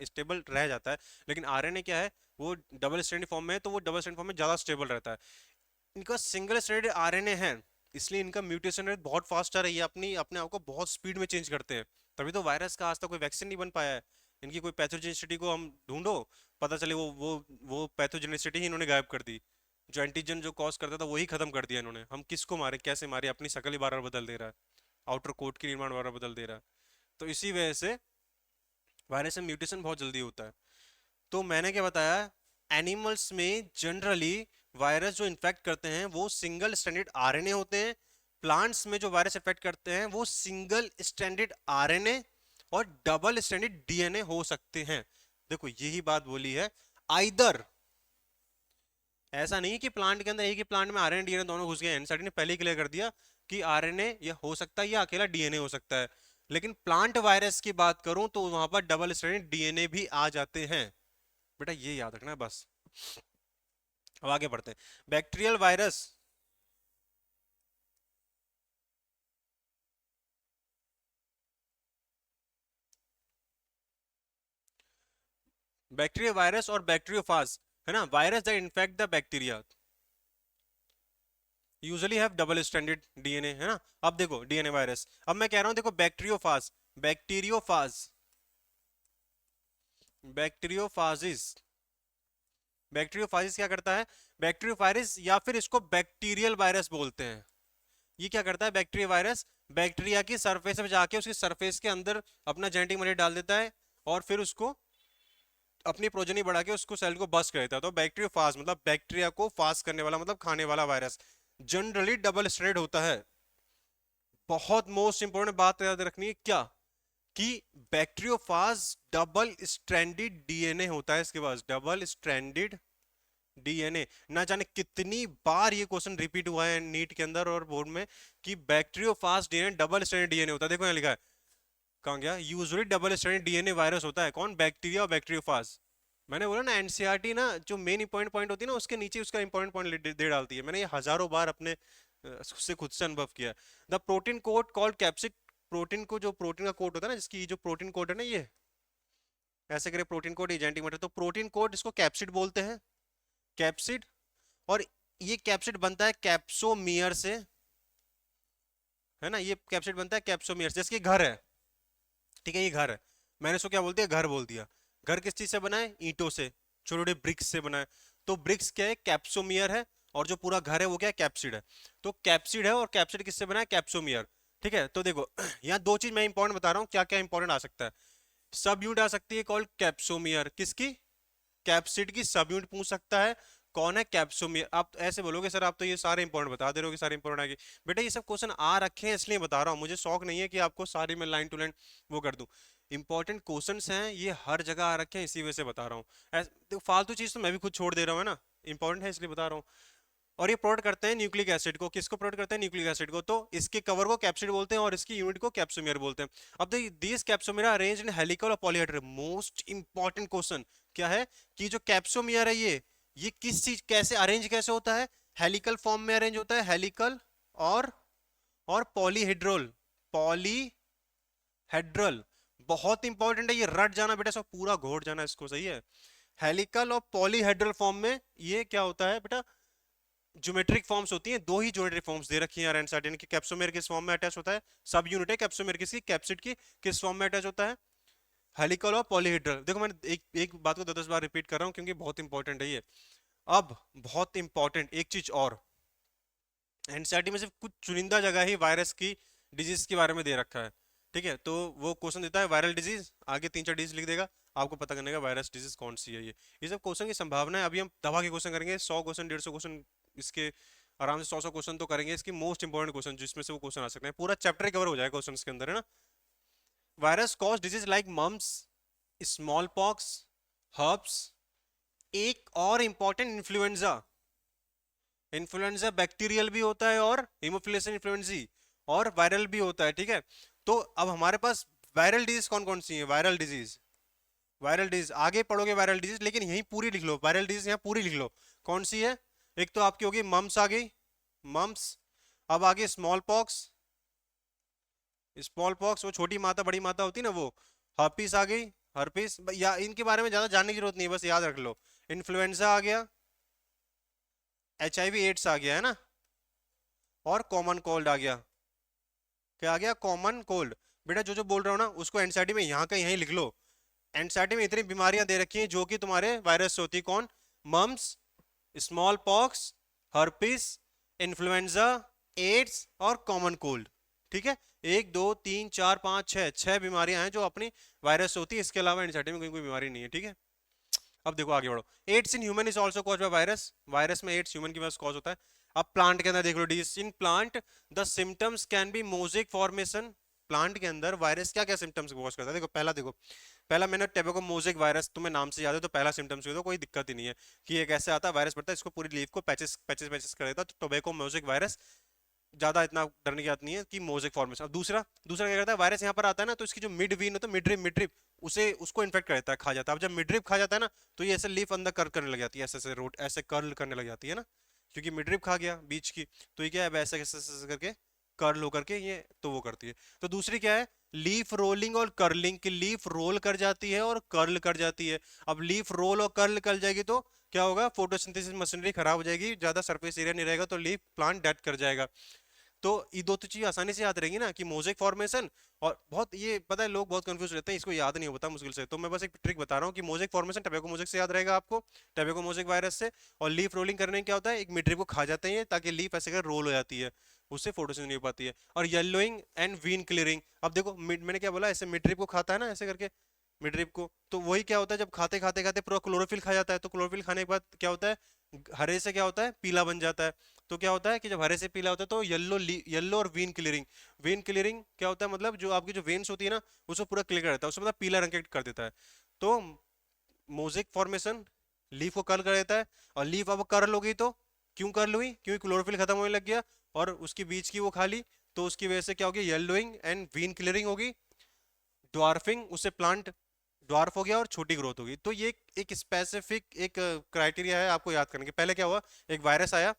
स्टेबल रह जाता है, लेकिन आरएनए क्या है, वो डबल स्ट्रैंड फॉर्म में है, तो वो डबल स्ट्रैंड फॉर्म में ज्यादा स्टेबल रहता है। इनका सिंगल स्ट्रैंडेड आरएनए है, इसलिए इनका म्यूटेशन रेट बहुत फास्ट आ रही है, अपनी अपने आप को बहुत स्पीड में चेंज करते हैं। तभी तो वायरस का आज तक कोई वैक्सीन नहीं बन पाया है। इनकी कोई पैथोजेनिसिटी को हम ढूंढो, पता चले वो पैथोजेनिसिटी ही इन्होंने गायब कर दी। जो एंटीजन जो कॉज करता था वही खत्म कर दिया इन्होंने। हम किसको मारे, कैसे मारे, अपनी शक्ल ही बार बार बदल दे रहा है, आउटर कोट की निर्माण बार बार बदल दे रहा है। तो इसी वजह से वायरस में म्यूटेशन बहुत जल्दी होता है। तो मैंने क्या बताया, एनिमल्स में जनरली वायरस जो इन्फेक्ट करते हैं वो सिंगल स्ट्रैंडेड आरएनए होते हैं। प्लांट्स में जो वायरस इन्फेक्ट करते हैं वो सिंगल स्ट्रैंडेड आरएनए और डबल स्ट्रैंडेड डीएनए हो सकते हैं। देखो यही बात बोली है, आइदर, ऐसा नहीं कि प्लांट के अंदर एक ही प्लांट में आरएनए डीएनए दोनों घुस गए। एनसीईआरटी ने पहले ही क्लियर कर दिया कि आरएनए ये हो सकता है या अकेला डीएनए हो सकता है। लेकिन प्लांट वायरस की बात करूं तो वहां पर डबल स्ट्रैंडेड डीएनए भी आ जाते हैं। बेटा ये याद रखना है बस। अब आगे बढ़ते हैं, बैक्टीरियल वायरस। बैक्टीरिया वायरस और बैक्टीरियोफाज, है ना, virus that infect the bacteria usually have double stranded DNA, है ना। अब देखो डीएनए वायरस, अब मैं कह रहा हूं देखो बैक्टीरियोफाज, बैक्टीरियोफाज, बैक्टीरियोफाजिस, बैक्टीरियोफाजिस क्या करता है, बैक्टीरियोफाजिस या फिर इसको बैक्टीरियल वायरस बोलते हैं। ये क्या करता है बैक्टीरिया वायरस, बैक्टीरिया की सरफेस पे जाके उसकी सरफेस के अंदर अपना जेनेटिक मटेरियल डाल देता है और फिर उसको अपनी प्रोजनी बढ़ा के उसको सेल को बस्ट कर देता है। तो बैक्टीरियोफाज मतलब बैक्टीरिया को फास्ट करने वाला, मतलब खाने वाला वायरस, जनरली डबल स्ट्रैंडेड होता है। बहुत मोस्ट इंपोर्टेंट बात याद रखनी है क्या, कि बैक्टीरियोफाज डबल स्ट्रैंडेड डीएनए होता है इसके पास, डबल स्ट्रैंडेड डीएनए। ना जाने कितनी बार ये क्वेश्चन रिपीट हुआ है नीट के अंदर और बोर्ड में कि bacteriophage DNA double stranded DNA होता है। देखो यहाँ लिखा है, कहाँ गया, usually double stranded DNA virus होता है। कौन, बैक्टीरिया और बैक्टीरियोफाज। मैंने बोला ना एनसीईआरटी ना जो मेन इंपॉर्टेंट पॉइंट होती है ना उसके नीचे उसका इंपॉर्टेंट पॉइंट दे डालती है। मैंने ये हजारों बार अपने से खुद से अनुभव किया। The protein code called capsid, protein को जो प्रोटीन का कोड होता है ना, जिसकी जो प्रोटीन कोड है ना, ये ऐसे करे प्रोटीन कोड जेनेटिक मटेरियल, तो प्रोटीन कोड इसको कैप्सिड बोलते हैं, कैप्सिड। और ये कैप्सिड बनता है कैप्सोमियर से, है ना, ये कैप्सिड बनता है कैप्सोमियर से, जैसे कि घर है, ठीक है, ये घर है, मैंने इसको क्या बोल दिया, घर बोल दिया। घर किस चीज से बना है, ईंटों से, छोटे छोटे ब्रिक्स से बना है। तो ब्रिक्स क्या है, कैप्सोमियर है, और जो पूरा घर है वो क्या है, कैप्सिड है। तो कैप्सिड है और कैप्सिड किससे बना है, कैप्सोमियर। ठीक है, तो देखो यहाँ दो चीज मैं इंपॉर्टेंट बता रहा हूँ, क्या क्या इंपॉर्टेंट आ सकता है। सब यूनिट आ सकती है कॉल्ड कैप्सोमियर, किसकी, कैप्सिड की सब यूनिट पूछ सकता है। कौन है, कैप्सोमियर। आप ऐसे बोलोगे सर आप तो ये सारे इंपॉर्टेंट बता दे रहे हो कि सारे इंपॉर्टेंट आएंगे। बेटा ये सब क्वेश्चन आ रखे हैं इसलिए बता रहा हूँ, मुझे शौक नहीं है कि आपको सारी मैं लाइन टू लाइन वो कर दूं। इंपॉर्टेंट क्वेश्चंस हैं ये, हर जगह आ रखे हैं, इसी वजह से बता रहा हूँ। देखो फालतू चीज तो मैं भी खुद छोड़ दे रहा हूँ, है ना, इंपॉर्टेंट है इसलिए बता रहा हूँ। और ये प्रोवाइड करते हैं न्यूक्लिक एसिड को, किसको प्रोवाइड करते हैं, न्यूक्लिक एसिड को। तो इसके कवर को कैप्सिड बोलते हैं और इसकी यूनिट को कैप्सोमियर बोलते हैं। अब देखिए this capsomere arranged in helical और पॉलीहेड्रल। मोस्ट इंपॉर्टेंट क्वेश्चन क्या है कि जो कैप्सोमियर है ये किस चीज, कैसे अरेंज, कैसे होता है, हेलिकल फॉर्म में अरेंज होता है, हेलिकल और पॉलीहेड्रल, पॉलीहेड्रल। बहुत इंपॉर्टेंट है ये, रट जाना बेटा, सब पूरा घोट जाना इसको, सही है। हेलिकल और पॉलीहेड्रल फॉर्म में ये क्या होता है बेटा, ज्योमेट्रिक फॉर्म्स होती हैं, दो ही ज्योमेट्रिक फॉर्म्स दे रखी हैं यार एनसीईआरटी ने, कि कैप्सोमेर किस फॉर्म में अटैच होता है, सब यूनिट है कैप्सोमेर किसकी, कैप्सिड की, किस फॉर्म में अटैच होता है, हेलिकल और पॉलीहेड्रल। देखो मैंने एक बात को 10 बार रिपीट कर रहा हूँ क्योंकि बहुत इंपॉर्टेंट है ये। अब बहुत इंपॉर्टेंट एक चीज और, एनसीईआरटी में सिर्फ कुछ चुनिंदा जगह ही वायरस की डिजीज के बारे में दे रखा है। ठीक है, तो वो क्वेश्चन देता है वायरल डिजीज, आगे 3 4 डिजीज लिख देगा, आपको पता करने का वायरस डिजीज कौन सी है। ये सब क्वेश्चन की संभावना है। अभी हम दवा के क्वेश्चन करेंगे, 100 क्वेश्चन 150 क्वेश्चन इसके, आराम से 100 क्वेश्चन तो करेंगे इसकी, मोस्ट इंपॉर्टेंट क्वेश्चन जिसमें से वो क्वेश्चन आ सकते हैं, पूरा चैप्टर कवर हो जाएगा क्वेश्चन के अंदर, है ना। Virus cause disease like mumps, smallpox, herpes, एक और इंपॉर्टेंट इन्फ्लुएंजा। इन्फ्लुएंजा बैक्टीरियल भी होता है और हीमोफिलस इन्फ्लुएंजी और वायरल भी होता है। ठीक है, तो अब हमारे पास वायरल डिजीज कौन कौन सी है, वायरल डिजीज, वायरल डिजीज आगे पढ़ोगे वायरल डिजीज, लेकिन यहीं पूरी लिख लो वायरल डिजीज, यहाँ पूरी लिख लो। कौन सी है? एक तो आपकी होगी मम्स आ गई, मम्स। अब आगे स्मॉल पॉक्स, स्मॉल पॉक्स वो छोटी माता बड़ी माता होती है ना वो। हर्पीस आ गई, हर्पीस या इनके बारे में ज्यादा जानने की जरूरत नहीं है, बस याद रख लो। इन्फ्लुएंजा आ गया, HIV एड्स आ गया है ना, और कॉमन कोल्ड आ गया। क्या आ गया? Common cold. बेटा जो जो बोल रहा हूँ ना उसको एनसीईआरटी में यहाँ का यहीं लिख लो। एनसीईआरटी में इतनी बीमारियां दे रखी हैं जो कि तुम्हारे वायरस से होती है। कौन? Mumps, smallpox, herpes, influenza, AIDS और कॉमन कोल्ड। ठीक है, एक दो तीन चार पाँच छः, छह बीमारियां हैं जो अपनी वायरस से होती है। इसके अलावा एनसीईआरटी में कोई कोई बीमारी नहीं है। ठीक है, अब देखो आगे बढ़ो। AIDS in human is also cause by virus. Virus में एड्स ह्यूमन की वजह से कॉज होता है। अब प्लांट के अंदर देख लो, disease in plant the symptoms can be mosaic formation. Plant के अंदर वायरस क्या क्या सिम्टम्स कॉज करता है? देखो पहला, देखो पहला मैंने टोबैको मोजेक वायरस तुम्हें नाम से याद है तो पहला सिम्टम्स तो कोई दिक्कत ही नहीं है कि ये कैसे आता है। वायरस पड़ता है, इसको पूरी लीफ को पैचेस पैचेस पैचेस कर देता है, तो टोबैको मोजेक वायरस। ज्यादा इतना डरने की बात नहीं है कि मोजेक फॉर्मेशन। अब दूसरा, दूसरा क्या करता है? वायरस यहाँ पर आता है ना, तो इसकी जो मिड वीन होता है, मिड्रिप उसे उसको इन्फेक्ट कर देता है, खा जाता है। अब जब मिड्रिप खा जाता है ना, तो ये ऐसे लीफ अंदर कर्ल करने लग जाती है, ऐसे ऐसे रोट ऐसे कर्ल करने लग जाती है ना, क्योंकि मिड्रिप खा गया बीच की। तो ये क्या है? ऐसे ऐसे ऐसे करके कर्ल होकर के ये तो वो करती है। तो दूसरी क्या है? लीफ रोलिंग और कर्लिंग, की लीफ रोल कर जाती है और कर्ल कर जाती है। अब लीफ रोल और कर्ल कर जाएगी तो क्या होगा? फोटोसिंथेसिस मशीनरी खराब हो जाएगी, ज्यादा सरफेस एरिया नहीं रहेगा, तो लीफ प्लांट डेड कर जाएगा। तो ये दो तो चीज आसानी से याद रहेंगी ना, कि मोजेक फॉर्मेशन और बहुत, ये पता है लोग बहुत कंफ्यूज रहते हैं, इसको याद नहीं होता मुश्किल से। तो मैं बस एक ट्रिक बता रहा हूँ कि मोजेक फॉर्मेशन टोबैको मोजेक से याद रहेगा आपको, टोबैको मोजेक वायरस से। और लीफ रोलिंग करने में क्या होता है? एक मिड्रिप को खा जाते हैं ताकि लीफ ऐसे कर रोल हो जाती है, उससे फोटोसिंथेसिस नहीं हो पाती है। और येलोइंग एंड वीन क्लियरिंग। अब देखो मैंने क्या बोला, ऐसे मिड्रिप को खाता है ना ऐसे करके, मिड्रिप को, तो वही क्या होता है, जब खाते खाते खाते पूरा क्लोरोफिल खा जाता है, तो क्लोरोफिल खाने के बाद क्या होता है? हरे से क्या होता है? पीला बन जाता है। तो क्या होता है कि जब हरे से पीला होता है तो येलो, येलो और वेन क्लियरिंग। वेन क्लियरिंग क्या होता है? मतलब जो आपकी जो वेन्स होती है ना, उसको पूरा क्लियर कर देता है, उसको मतलब पीला रंग कर देता है। तो मोजेक फॉर्मेशन लीफ को कर्ल कर देता है। और लीफ अब कर्ल हो गई तो क्यों कर्ल हुई? क्योंकि क्लोरोफिल खत्म होने लग गया और उसकी बीच की वो खाली, तो उसकी वजह से क्या होगी? येलोइंग एंड वेन क्लियरिंग होगी। ड्वार्फिंग, उससे प्लांट ड्वार्फ हो गया और छोटी ग्रोथ होगी। तो ये एक स्पेसिफिक एक क्राइटेरिया है आपको याद करने के। पहले क्या हुआ? एक वायरस आया,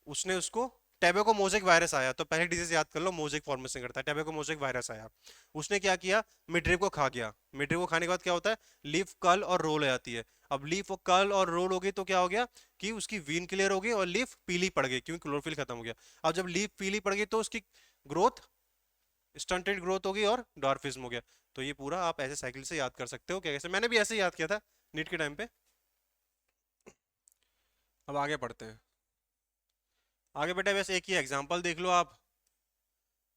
उसने उसको, टोबैको मोजेक वायरस आया, तो पहले डिजीज याद कर लो, मोजेक फॉर्मेशन करता है। टोबैको मोजेक वायरस आया, उसने क्या किया? मिड्रिप को खा गया। मिड्रिप को खाने के बाद क्या होता है? लीफ कर्ल और रोल हो जाती है। अब लीफ वो कर्ल और रोल हो गई तो क्या हो गया कि उसकी वीन क्लियर हो गई और लीफ पीली पड़ गई, क्योंकि क्लोरोफिल खत्म हो गया। अब जब लीफ पीली पड़ गई तो उसकी ग्रोथ, स्टंटेड ग्रोथ होगी और डॉर्फिज्म हो गया। तो ये पूरा आप ऐसे साइकिल से याद कर सकते हो। क्या कैसे? मैंने भी ऐसे ही याद किया था नीट के टाइम पे। अब आगे पढ़ते हैं। आगे बेटा बस एक ही एग्जांपल देख लो आप।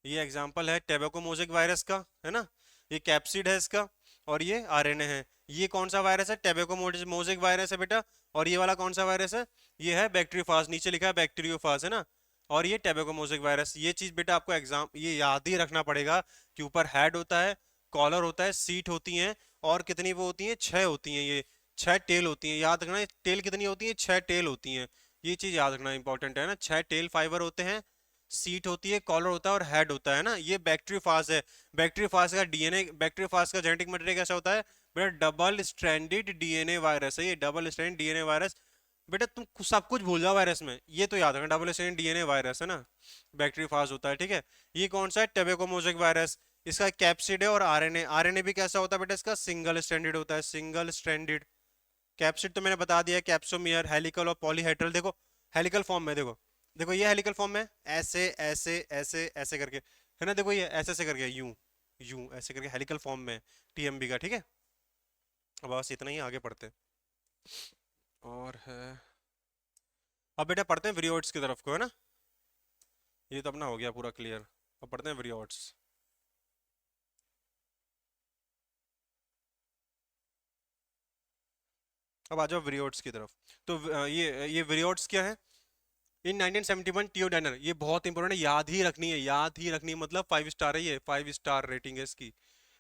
ये एग्जांपल है टोबैको मोजेक वायरस का, है ना। ये कैप्सिड है इसका, और ये RNA है। ये कौन सा वायरस है? टोबैको मोजेक वायरस है बेटा। और ये वाला कौन सा वायरस है? ये है बैक्टीरियोफाज, नीचे लिखा है बैक्टीरियोफाज, है ना। और ये टोबैको मोजेक वायरस। ये चीज बेटा आपको एग्जाम ये याद ही रखना पड़ेगा कि ऊपर हेड होता है, कॉलर होता है, सीट होती है, और कितनी वो होती है? 6 होती हैं। ये 6 टेल होती हैं, याद रखना। टेल कितनी होती है? 6 टेल होती हैं। ये चीज याद रखना इंपॉर्टेंट है ना। 6 टेल फाइबर होते हैं, सीट होती है, कॉलर होता है और हेड होता है ना। ये बैक्टीरियोफाज है। बैक्टीरियोफाज का डीएनए, बैक्टीरियोफाज का जेनेटिक मटेरियल कैसा होता है बेटा? डबल स्ट्रैंडेड डीएनए वायरस है ये, डबल स्ट्रैंडेड डीएनए वायरस। बेटा तुम सब कुछ भूल जाओ वायरस में, ये तो याद रखना, डबल स्ट्रैंडेड डीएनए वायरस है ना, बैक्टीरियोफाज होता है। ठीक है, ये कौन सा है? Tobacco mosaic virus. इसका कैप्सिड है और RNA। RNA भी कैसा होता है बेटा? इसका सिंगल स्ट्रैंडेड होता है, सिंगल स्ट्रैंडेड। कैप्सिड तो मैंने बता दिया, कैप्सोमियर, हेलिकल और पॉलीहेड्रल। देखो हेलिकल फॉर्म में, देखो देखो ये हेलिकल फॉर्म में ऐसे ऐसे ऐसे ऐसे करके, है ना। देखो ये ऐसे ऐसे करके, यूं यूं ऐसे करके हेलिकल फॉर्म में TMB का। ठीक है, अब बस इतना ही, आगे पढ़ते हैं। और है, अब बेटा पढ़ते हैं विरियोइड्स की तरफ को, है ना। ये तो अपना हो गया पूरा क्लियर। अब पढ़ते हैं विरियोइड्स। अब आ जाओ विरियोइड्स की तरफ। तो ये विरियोइड्स क्या है? इन 1971 टियोडाइनर, ये बहुत इंपॉर्टेंट है, याद ही रखनी है, याद ही रखनी है। मतलब 5 स्टार है ये, 5 स्टार रेटिंग है इसकी।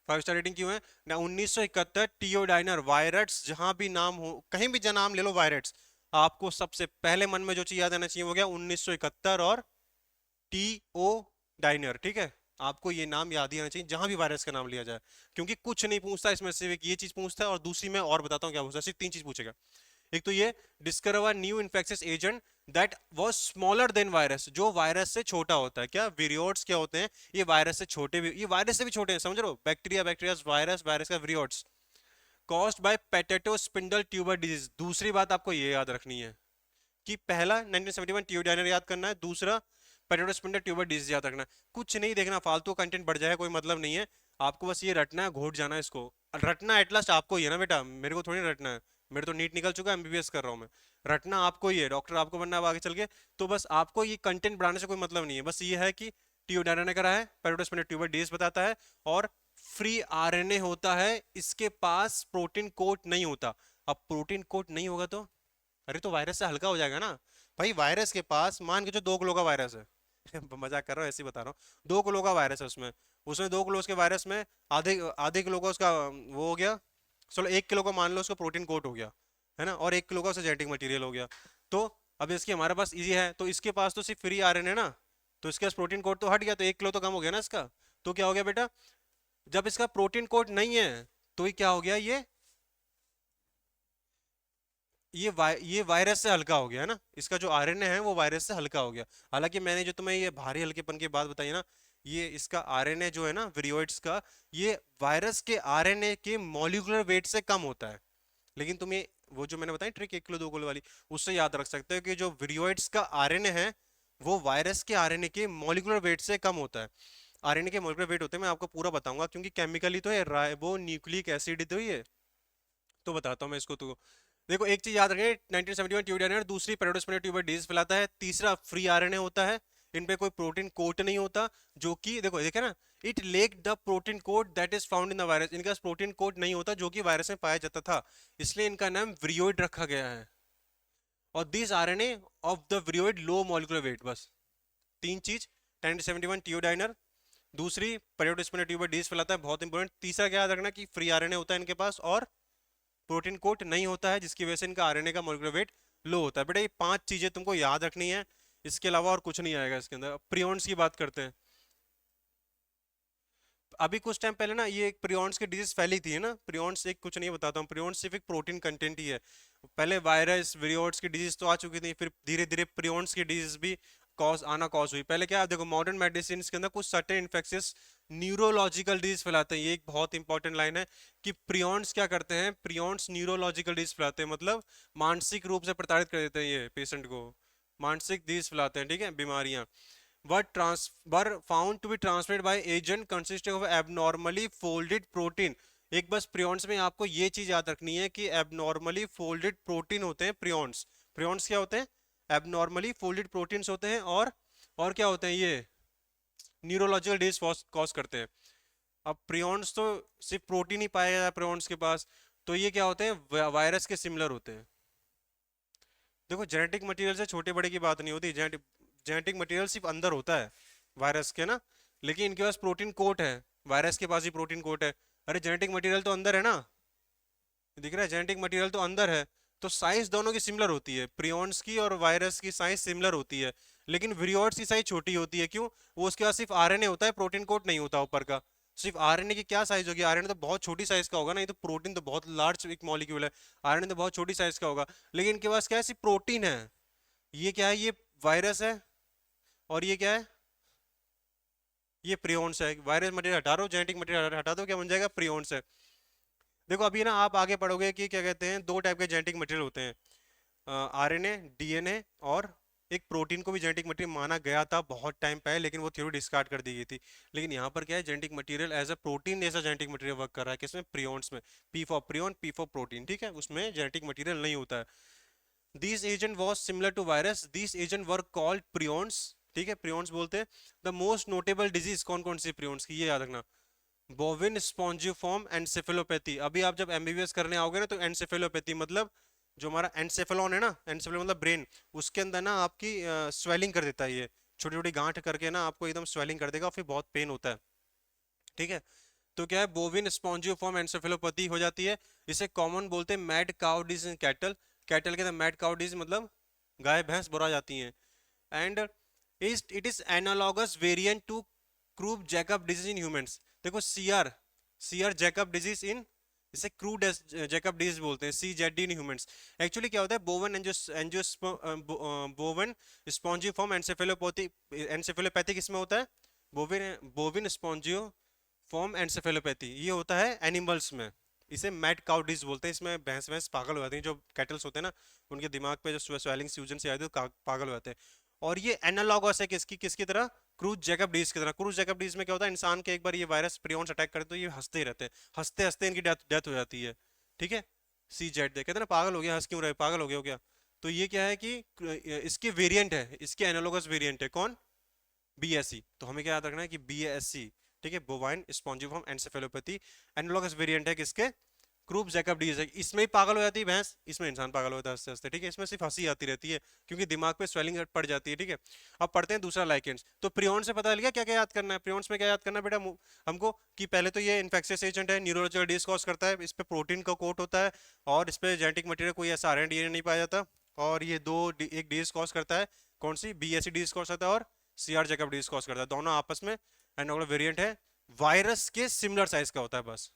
5 स्टार रेटिंग क्यों है ना? 1971 टियोडाइनर वायरट्स, जहां भी नाम हो, कहीं भी नाम ले लो वायरट्स, आपको सबसे पहले मन में जो चीज याद आना चाहिए वो क्या? 1971 और टीओ डाइनर। ठीक है, आपको ये नाम याद ही आना चाहिए जहां भी वायरस का नाम लिया जाए, क्योंकि कुछ नहीं पूछता इसमें, सिर्फ एक ये चीज पूछता है और दूसरी मैं और बताता हूँ क्या पूछता है, सिर्फ तीन चीज पूछेगा। एक तो ये discover new infectious agent that was smaller than virus, जो वायरस से छोटा होता है। क्या विरियोट्स क्या होते हैं, ये वायरस से छोटे भी, ये वायरस से भी छोटे हैं, समझ रहे हो, बैक्टीरिया, बैक्टीरिया वायरस, वायरस का viroids, caused by potato spindle tuber disease. दूसरी बात आपको ये याद रखनी है कि पहला 1971 ट्यूडाइनर याद करना है, दूसरा पेटेटो स्पिंडल ट्यूबर डिजीज याद रखना है। कुछ नहीं देखना, फालतू कंटेंट बढ़ जाए कोई मतलब नहीं है, आपको बस ये रटना है, घोट जाना है इसको। रटना एटलास्ट आपको ही है ना बेटा, मेरे को थोड़ी ना रटना है, मेरे तो नीट निकल चुका है, एमबीबीएस कर रहा हूँ मैं। रटना आपको ही है, डॉक्टर आपको बनना है आगे चल के। तो बस आपको ये कंटेंट बढ़ाने से कोई मतलब नहीं है, बस ये है कि ट्यूडाइनर ने करा है, पेटेटो स्पिंडल ट्यूबर डिजीज बताता है, और फ्री आरएनए होता है, इसके पास प्रोटीन कोट नहीं होता। अब प्रोटीन कोट नहीं होगा तो, अरे तो वायरस से हल्का हो जाएगा ना भाई। वायरस के पास मान के जो 2 किलो का वायरस है मजाक कर रहा हूँ, ऐसे ही बता रहा हूँ, 2 किलो का वायरस है उसमें, उसमें 2 किलो के वायरस में आधे आधे किलो का उसका वो हो गया, चलो 1 किलो का मान लो उसका प्रोटीन कोट हो गया है ना, और 1 किलो का उसका जेनेटिक मटेरियल हो गया। तो अब इसके हमारे पास इजी है, तो इसके पास तो सिर्फ फ्री आरएनए है ना, तो इसके पास प्रोटीन कोट तो हट गया, तो 1 किलो तो कम हो गया ना इसका। तो क्या हो गया बेटा, जब इसका प्रोटीन कोट नहीं है तो ये क्या हो गया, ये वायरस से हल्का हो गया है ना, इसका जो आरएनए है वो वायरस से हल्का हो गया। हालांकि मैंने जो तुम्हें ये भारी हल्केपन की बात बताई ना, ये इसका आरएनए जो है ना विरियोइड्स का, ये वायरस के आरएनए के मॉलिक्यूलर वेट से कम होता है। लेकिन तुम ये वो जो मैंने बताई ट्रिक 1 किलो 2 किलो वाली, उससे याद रख सकते हो कि जो विरियोइड्स का आरएनए है वो वायरस के आरएनए के मॉलिक्यूलर वेट से कम होता है। आरएनए के मॉलिक्यूलर वेट होते हैं, मैं आपको पूरा बताऊंगा, क्योंकि केमिकली तो है, राइबो न्यूक्लिक एसिड ही तो ही है। तो बताता हूँ मैं इसको, तो देखो एक चीज याद रखें, 1971 ट्यूडाइनर, दूसरी पेरिडोस्पिनल ट्यूबर डिजीज फैलाता है, तीसरा फ्री आरएनए होता है, इन पे कोई प्रोटीन कोट नहीं होता, जो कि देखो देखे ना, it lake the protein coat that is found in the virus, इनका प्रोटीन कोट नहीं होता जो कि वायरस में पाया जाता था, इसलिए इनका नाम विरियोइड रखा गया है। और this RNA of the viroid low molecular weight, बस तीन चीज, 1971 ट्यूडाइनर, दूसरी पेरिडोस्पिनल ट्यूबर डिजीज फैलाता है, बहुत इंपॉर्टेंट, तीसरा क्या याद रखना कि फ्री आरएनए होता है इनके पास, और प्रोटीन कोट नहीं होता है, जिसकी वजह से इनका आरएनए का मॉलिक्यूलर वेट लो होता है। बेटा ये 5 चीजें तुमको याद रखनी है, इसके अलावा और कुछ नहीं आएगा इसके अंदर। प्रियॉन्स की बात करते हैं, अभी कुछ टाइम पहले ना ये एक प्रियॉन्स की डिजीज फैली थी है ना, प्रियॉन्स एक कुछ नहीं बताता हूँ, प्रियॉन्स सिर्फ एक प्रोटीन कंटेंट ही है। पहले वायरस विरियोट्स की डिजीज तो आ चुकी थी, फिर धीरे धीरे प्रियॉन्स की डिजीज भी कॉज हुई। पहले क्या देखो, मॉडर्न मेडिसिन के अंदर कुछ सर्टेन इन्फेक्शियस न्यूरोलॉजिकल डिजीज फैलाते हैं, ये एक बहुत इंपॉर्टेंट लाइन है कि प्रियॉन्स क्या करते हैं, प्रियॉन्स न्यूरोलॉजिकल डिजीज फैलाते हैं, मतलब मानसिक रूप से प्रताड़ित कर देते हैं ये पेशेंट को, मानसिक डिजीज फैलाते हैं, ठीक है, बीमारियां। were found to be transmitted by agent consisting of abnormally folded protein। एक बस प्रियॉन्स में आपको ये चीज याद रखनी है कि एबनॉर्मली फोल्डेड प्रोटीन होते हैं प्रियॉन्स। प्रियॉन्स क्या होते हैं, एबनॉर्मली फोल्डेड प्रोटीन्स होते हैं, और क्या होते हैं, ये न्यूरोलॉजिकल डिजीज कॉज करते हैं। अब प्रियॉन्स तो सिर्फ प्रोटीन ही पाया जाता है प्रियॉन्स के पास, तो ये क्या होते हैं, वायरस के सिमिलर होते हैं। देखो जेनेटिक मटेरियल से छोटे बड़े की बात नहीं होती, जेनेटिक मटेरियल सिर्फ अंदर होता है वायरस के ना, लेकिन इनके पास प्रोटीन कोट है, वायरस के पास ही प्रोटीन कोट है। अरे जेनेटिक मटेरियल तो अंदर है ना, दिख रहा है, जेनेटिक मटेरियल तो अंदर है, तो साइज दोनों की सिमिलर होती है, प्रियॉन्स की और वायरस की साइज सिमिलर होती है, लेकिन विरियोट्स की साइज छोटी होती है। क्यों, वो उसके पास सिर्फ आरएनए होता है, प्रोटीन कोट नहीं होता ऊपर का। सिर्फ आरएनए की क्या साइज होगी, आरएनए तो बहुत छोटी साइज का होगा ना, ये तो प्रोटीन तो बहुत लार्ज एक मॉलिक्यूल है, आरएनए तो बहुत छोटी साइज का होगा, लेकिन इनके पास क्या है, सिर्फ प्रोटीन है। ये क्या है, ये वायरस है, और ये क्या है, ये प्रियॉन्स है। वायरस मटेरियल हटा दो, जेनेटिक मटेरियल हटा दो, क्या बन जाएगा, प्रियॉन्स है। देखो अभी ना आप आगे पढ़ोगे कि क्या कहते हैं, 2 टाइप के जेनेटिक मटेरियल होते हैं, आरएनए, डीएनए, और एक प्रोटीन को भी जेनेटिक मटेरियल माना गया था बहुत टाइम पहले, लेकिन वो थ्योरी डिस्कार्ड कर दी गई थी। लेकिन यहाँ पर क्या है, genetic material as a protein जैसा जेनेटिक मटेरियल वर्क कर रहा है, किसमें, प्रियॉन्स में, P for prion, P for protein, ठीक है, उसमें जेनेटिक मटेरियल नहीं होता है। This agent was similar to virus, this agent were called prions, ठीक है, प्रियॉन्स बोलते हैं। द मोस्ट नोटेबल डिजीज कौन कौन सी प्रियॉन्स की, ये याद रखना, बोविन स्पॉन्जिफॉर्म एंसेफेलोपैथी। अभी आप जब एमबीबीएस करने आओगे ना, तो एंसेफेलोपैथी मतलब जो हमारा एंसेफेलॉन है ना, एंसेफेलॉन मतलब ब्रेन, उसके अंदर ना आपकी स्वेलिंग कर देता है, ये छोटी छोटी गांठ करके ना आपको एकदम स्वेलिंग कर देगा, फिर बहुत पेन होता है, ठीक है। तो क्या है, बोविन स्पॉन्जियोफॉर्म एंसेफेलोपैथी हो जाती है। इसे कॉमन बोलते हैं mad cow disease in cattle, cattle के अंदर मैड काउ डिजीज मतलब गाय भैंस बुरा जाती हैं। And it is analogous variant to क्रूप जैकब डिजीज इन ह्यूमंस, देखो C R Jakob disease in, इसे क्रूड जैकब डिजीज बोलते हैं, CJD इन ह्यूमंस। एक्चुअली क्या होता है, बोवन बोवन स्पॉन्जिफॉर्म एंसेफेलोपैथी, एंसेफेलोपैथी किसमें होता है, बोविन बोविन स्पॉन्जियो फॉर्म एंसेफेलोपैथी, ये होता है एनिमल्स में, इसे मैड काउ डिजीज बोलते हैं। इसमें भैंस भैंस पागल हो जाती हैं, जो कैटल्स होते हैं ना, उनके दिमाग पे जो स्वेलिंग सूजन से आती है तो पागल हो जाते हैं। और ये एनालॉगस है किसकी किसकी तरह, क्रूज जैकब डिजीज की तरह। क्रूज जैकब डिजीज में क्या होता है, इंसान के एक बार ये वायरस प्रियॉन्स अटैक करे तो ये हंसते ही रहते हैं, हंसते हंसते इनकी डेथ डेथ हो जाती है, ठीक है। CZ कहते हैं ना, पागल हो गया, हंस क्यों रहे, पागल हो गया। तो ये क्या है कि इसके वेरिएंट है, इसके एनालॉगस वेरिएंट है कौन, BSE। तो हमें क्या याद रखना है कि BSE, ठीक है, bovine spongiform encephalopathy, analogous variant है किसके, क्रूप जैकब डिजीज है। इसमें ही पागल हो जाती है भैंस, इसमें इंसान पागल होता है हंसते हंसते, ठीक है। इसमें सिर्फ हंसी आती रहती है क्योंकि दिमाग पे स्वेलिंग पड़ जाती है, ठीक है। अब पढ़ते हैं दूसरा लाइकेंस। तो प्रियॉन से पता चल गया क्या क्या याद करना है, प्रियॉन्स में क्या याद करना है बेटा हमको, कि पहले तो ये इन्फेक्शियस एजेंट है, न्यूरोलॉजिकल डिजीज कॉज करता है, इस पे प्रोटीन का कोट होता है और इस पे जेनेटिक मटेरियल कोई ऐसा RNA नहीं पाया जाता, और ये एक डिजीज कॉज करता है, कौन सी, BSE डिजीज कॉज करता है और CR जैकब डिजीज कॉज करता है, दोनों आपस में एनालॉगस वेरिएंट है, वायरस के सिमिलर साइज का होता है बस।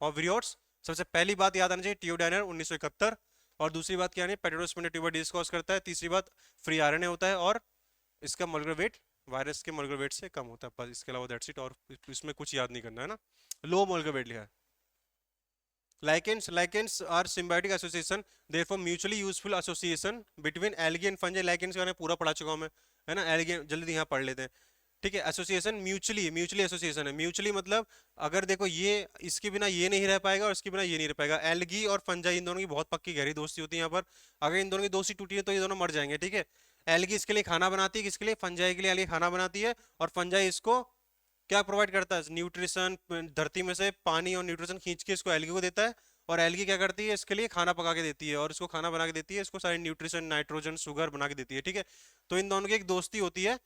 और विरियोट्स, सबसे पहली बात याद आना चाहिए, टियोडाइनर 1971, और दूसरी बात क्या है, पेटेरोस्पिन ट्यूबर डिजीज कॉज करता है, तीसरी बात फ्री RNA होता है, और इसका मोलेकुलर वेट वायरस के मोलेकुलर वेट से कम होता है, बस इसके अलावा दैट्स इट। और इसमें कुछ याद नहीं करना है ना, लो मोलेकुलर वेट लिखा है। Lichens are symbiotic association, therefore mutually useful association between algae and fungi। Lichens का मैं पूरा पढ़ा चुका हूँ मैं, है ना। algae जल्दी यहाँ पढ़ लेते हैं, ठीक है। एसोसिएशन म्यूचुअली एसोसिएशन है, म्यूचुअली मतलब अगर देखो ये इसके बिना ये नहीं रह पाएगा और इसके बिना ये नहीं रह पाएगा। एल्गी और फंजाई इन दोनों की बहुत पक्की गहरी दोस्ती होती है यहाँ पर, अगर इन दोनों की दोस्ती टूटी है तो ये दोनों मर जाएंगे, ठीक है। एल्गी इसके लिए खाना बनाती है, किसके लिए, फंजाई के लिए एल्गी खाना बनाती है, और फंजाई इसको क्या प्रोवाइड करता है, न्यूट्रिशन, धरती में से पानी और न्यूट्रिशन खींच के इसको एल्गी को देता है, और एल्गी क्या करती है, इसके लिए खाना पका के देती है, और इसको खाना बना के देती है, इसको सारे न्यूट्रिशन, नाइट्रोजन, शुगर बना के देती है, ठीक है। तो इन दोनों की एक दोस्ती होती है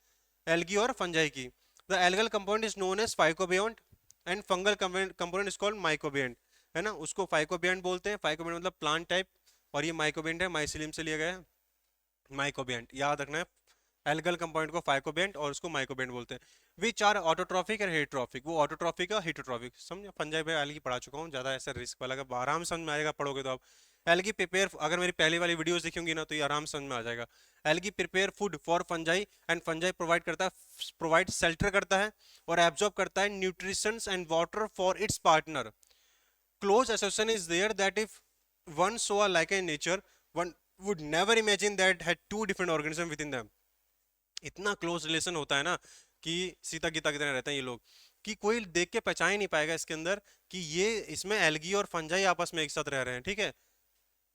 एल्गी और फंजाई की। The algal compound is known as phycobiont and fungal compound is called mycobiont, है ना। उसको फाइकोबियंट बोलते हैं, फाइकोबियंट मतलब प्लांट टाइप, और ये माइकोबियंट है, माइसिलियम से लिया गया है माइकोबियंट, याद रखना है। एल्गल कंपाउंड को फाइकोबियंट और उसको माइकोबियंट बोलते हैं। विच आर ऑटोट्रॉफिक और हेटरोफिक, वो ऑटोट्रॉफिक और हेटरोट्रॉफिक, समझ। फंजाई पे एल्गी पढ़ा चुका हूँ, ज्यादा ऐसा रिस्क वाला का आराम समझ में आएगा, पढ़ोगे तो आप। एल्गी प्रिपेयर, अगर मेरी पहली वाली वीडियोस देखोगे ना तो ये आराम समझ में आ जाएगा। Algae prepare food for fungi and fungi provide करता है, प्रोवाइड शेल्टर करता है और एब्जॉर्ब करता है nutritions and water for its partner. Close association is there that if one saw a lichen in nature, one would never imagine that had two different organisms within them। इतना क्लोज रिलेशन होता है ना कि सीता गीता की तरह रहते हैं ये लोग, कि कोई देख के पहचान ही नहीं पाएगा इसके अंदर कि ये इसमें एल्गी और फंजाई आपस में एक साथ रह रहे हैं, ठीक है।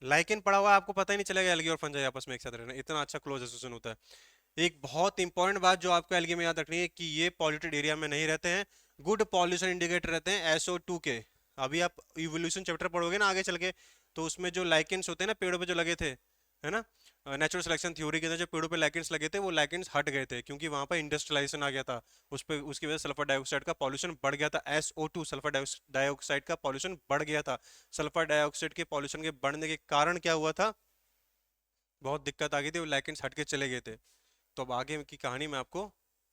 लाइकेन पड़ा हुआ है, आपको पता ही नहीं चलेगा एल्गी और फंजाई आपस में एक साथ रह रहे हैं, इतना अच्छा क्लोज एसोसिएशन होता है। एक बहुत इंपॉर्टेंट बात जो आपको एल्गी में याद रखनी है कि ये पॉल्यूटेड एरिया में नहीं रहते हैं, गुड पॉल्यूशन इंडिकेटर रहते हैं SO2 के। अभी आप इवोल्यूशन चैप्टर पढ़ोगे ना आगे चल के, तो उसमें जो लाइकेंस होते हैं ना पेड़ों पे जो लगे थे, है ना, नेचुरल सिलेक्शन थ्योरी के अंदर जो पेड़ों पे लाइकेंस लगे थे वो लाइकेंस हट गए थे क्योंकि वहां पर इंडस्ट्रियलाइजेशन आ गया था, उस पे उसकी वजह से सल्फर डाइऑक्साइड का पॉल्यूशन बढ़ गया था। SO2 सल्फर डाइऑक्साइड का पॉल्यूशन बढ़ गया था। सल्फर डाइऑक्साइड के पॉल्यूशन के बढ़ने के कारण क्या हुआ था, बहुत दिक्कत आ गई थी, वो लाइकेंस हट के चले गए थे। तो अब आगे की कहानी मैं आपको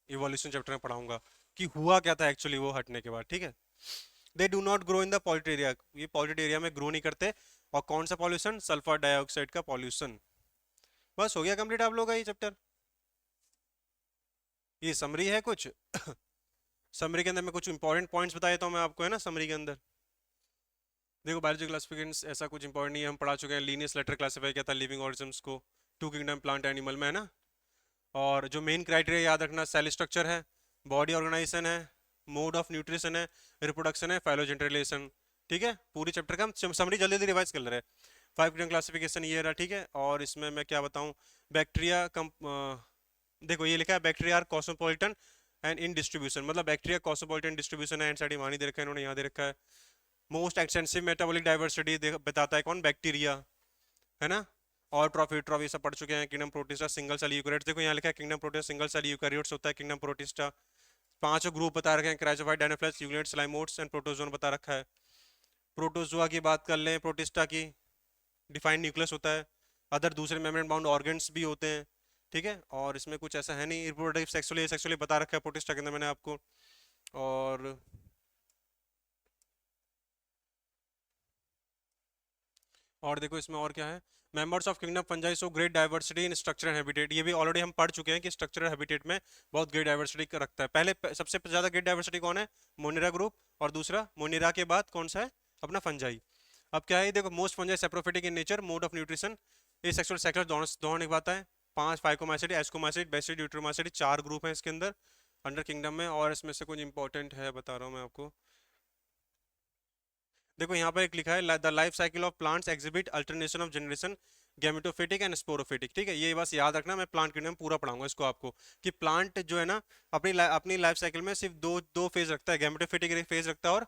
इवोल्यूशन चैप्टर में पढ़ाऊंगा कि हुआ क्या था एक्चुअली वो हटने के बाद, ठीक है। They do not grow in the polluted area, ये पॉल्यूटेड एरिया में ग्रो नहीं करते। और कौन सा पॉल्यूशन, सल्फर डाइऑक्साइड का पॉल्यूशन। बस हो गया कंप्लीट आप लोगों का ये चैप्टर। ये समरी है कुछ समरी के अंदर मैं कुछ इंपॉर्टेंट पॉइंट्स बता देता हूँ मैं आपको, है ना। समरी के अंदर देखो, बायोलॉजी क्लासिफिकेशन ऐसा कुछ इंपॉर्टेंट नहीं है, हम पढ़ा चुके हैं। लीनियस लेटर क्लासिफाई किया था लिविंग ऑर्गेनिजम्स को, टू किंगडम प्लांट एनिमल में, है ना। और जो मेन क्राइटेरिया याद रखना, सेल स्ट्रक्चर है, बॉडी ऑर्गेनाइजेशन है, मोड ऑफ न्यूट्रिशन है, रिप्रोडक्शन है, फाइलोजेनेटिक रिलेशन, ठीक है। पूरी चैप्टर का हम समरी जल्दी जल्दी रिवाइज कर ले रहे हैं। 5 किंगडम क्लासिफिकेशन ये रहा, ठीक है। और इसमें मैं क्या बताऊं, बैक्टीरिया देखो ये लिखा है bacteria are cosmopolitan and in distribution, मतलब बैक्टीरिया कॉस्मोपॉलिटन डिस्ट्रीब्यूशन है, एनसाइड वहां नहीं दे रखा है इन्होंने, यहाँ दे रखा है। मोस्ट एक्सटेंसिव मेटाबॉलिक डाइवर्सिटी बताता है कौन, बैक्टीरिया, है ना। और ट्रॉफी ट्रॉफी सब पढ़ चुके हैं। Kingdom Protista, single cell eukaryotes, देखो यहाँ लिखा है kingdom Protista single cell eukaryotes होता है किंगडम प्रोटिस्टा। 5 ग्रुप बता रखे हैं, क्राइजोफाइट, डायनोफिल्स, यूनिट, स्लाइमोट्स एंड प्रोटोजोन बता रखा है। प्रोटोजोआ की बात कर लें, प्रोटिस्टा की डिफाइंड न्यूक्लियस होता है, अदर दूसरे मेम्ब्रेन बाउंड ऑर्गन्स भी होते हैं, ठीक है। और इसमें कुछ ऐसा है नहीं, रिप्रोडक्टिव सेक्सुअली बता रखा है प्रोटिस्टा के अंदर मैंने आपको। और देखो इसमें और क्या है, members of kingdom fungi show great diversity in structure and habitat, ये भी ऑलरेडी हम पढ़ चुके हैं कि स्ट्रक्चर और हैबिटेट में बहुत ग्रेट डाइवर्सिटी रखता है। पहले सबसे ज्यादा ग्रेट डाइवर्सिटी कौन है, मोनेरा ग्रुप, और दूसरा मोनेरा के बाद कौन सा है, अपना फंजाई। अब क्या है, देखो most fungi saprophytic in nature, mode of nutrition, A sexual sexual दोनों एक बात है। 5 फाइकोमाइसिटी, एस्कोमाइसिटी, बेसिडी, ड्यूट्रोमाइसिटी, 4 ग्रुप हैं इसके अंदर अंडर किंगडम में। और इसमें से कुछ इंपॉर्टेंट है बता रहा हूँ मैं आपको। देखो यहाँ पर एक लिखा है the life cycle of plants exhibit alternation of generation, gametophytic and sporophytic. ठीक है, ये बस याद रखना, मैं प्लांट किंगडम पूरा पढ़ाऊंगा इसको आपको, कि प्लांट जो है ना अपनी लाइफ साइकिल में सिर्फ दो दो फेज रखता है, गैमेटोफिटिक फेज रखता है और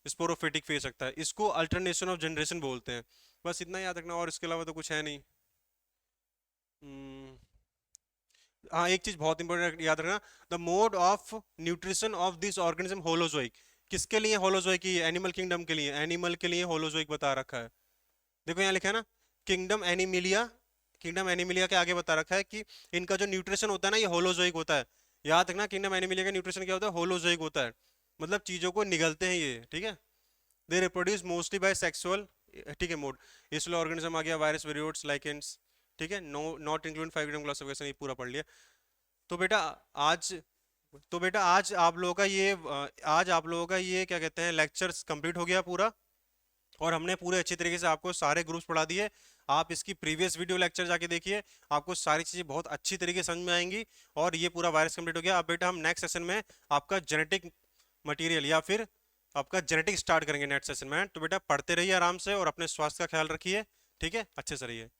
स्पोरोफिटिक फेज रखता है। इसको अल्टरनेशन ऑफ जनरेशन बोलते हैं। बस इतना याद रखना, और इसके अलावा तो कुछ है नहीं। हम्म, हाँ एक चीज बहुत इंपॉर्टेंट याद रखना, the mode of nutrition of this organism holozoic. किसके लिए होलोजोइक, एनिमल किंगडम के लिए, एनिमल के लिए होलोजोइक बता रखा है। देखो यहाँ लिखा है ना, किंगडम एनिमिलिया, किंगडम एनिमिलिया के आगे बता रखा है कि इनका जो न्यूट्रिशन होता है ना ये होलोजोइक होता है। याद रखना, किंगडम एनिमिलिया का न्यूट्रिशन क्या होता है, होलोजोइक होता है, मतलब चीजों को निगलते हैं ये। ठीक है, they reproduce mostly by sexual, ठीक है, मोड। इसलिए ऑर्गेनिज्म आ गया, वायरस, विरोड्स, लाइकेंस। ठीक है, नो नॉट इंक्लूडिंग 5 क्लासिफिकेशन, ये पूरा पढ़ लिया। तो बेटा आज आज आप लोगों का ये आज आप लोगों का ये क्या कहते हैं लेक्चर्स कंप्लीट हो गया पूरा, और हमने पूरे अच्छी तरीके से आपको सारे ग्रुप्स पढ़ा दिए। आप इसकी प्रीवियस वीडियो लेक्चर जाके देखिए, आपको सारी चीज़ें बहुत अच्छी तरीके से समझ में आएंगी। और ये पूरा वायरस कंप्लीट हो गया। अब बेटा हम नेक्स्ट सेशन में आपका जेनेटिक मटेरियल या फिर आपका जेनेटिक स्टार्ट करेंगे नेक्स्ट सेशन में। तो बेटा पढ़ते रहिए आराम से और अपने स्वास्थ्य का ख्याल रखिए। ठीक है, अच्छे से रहिए।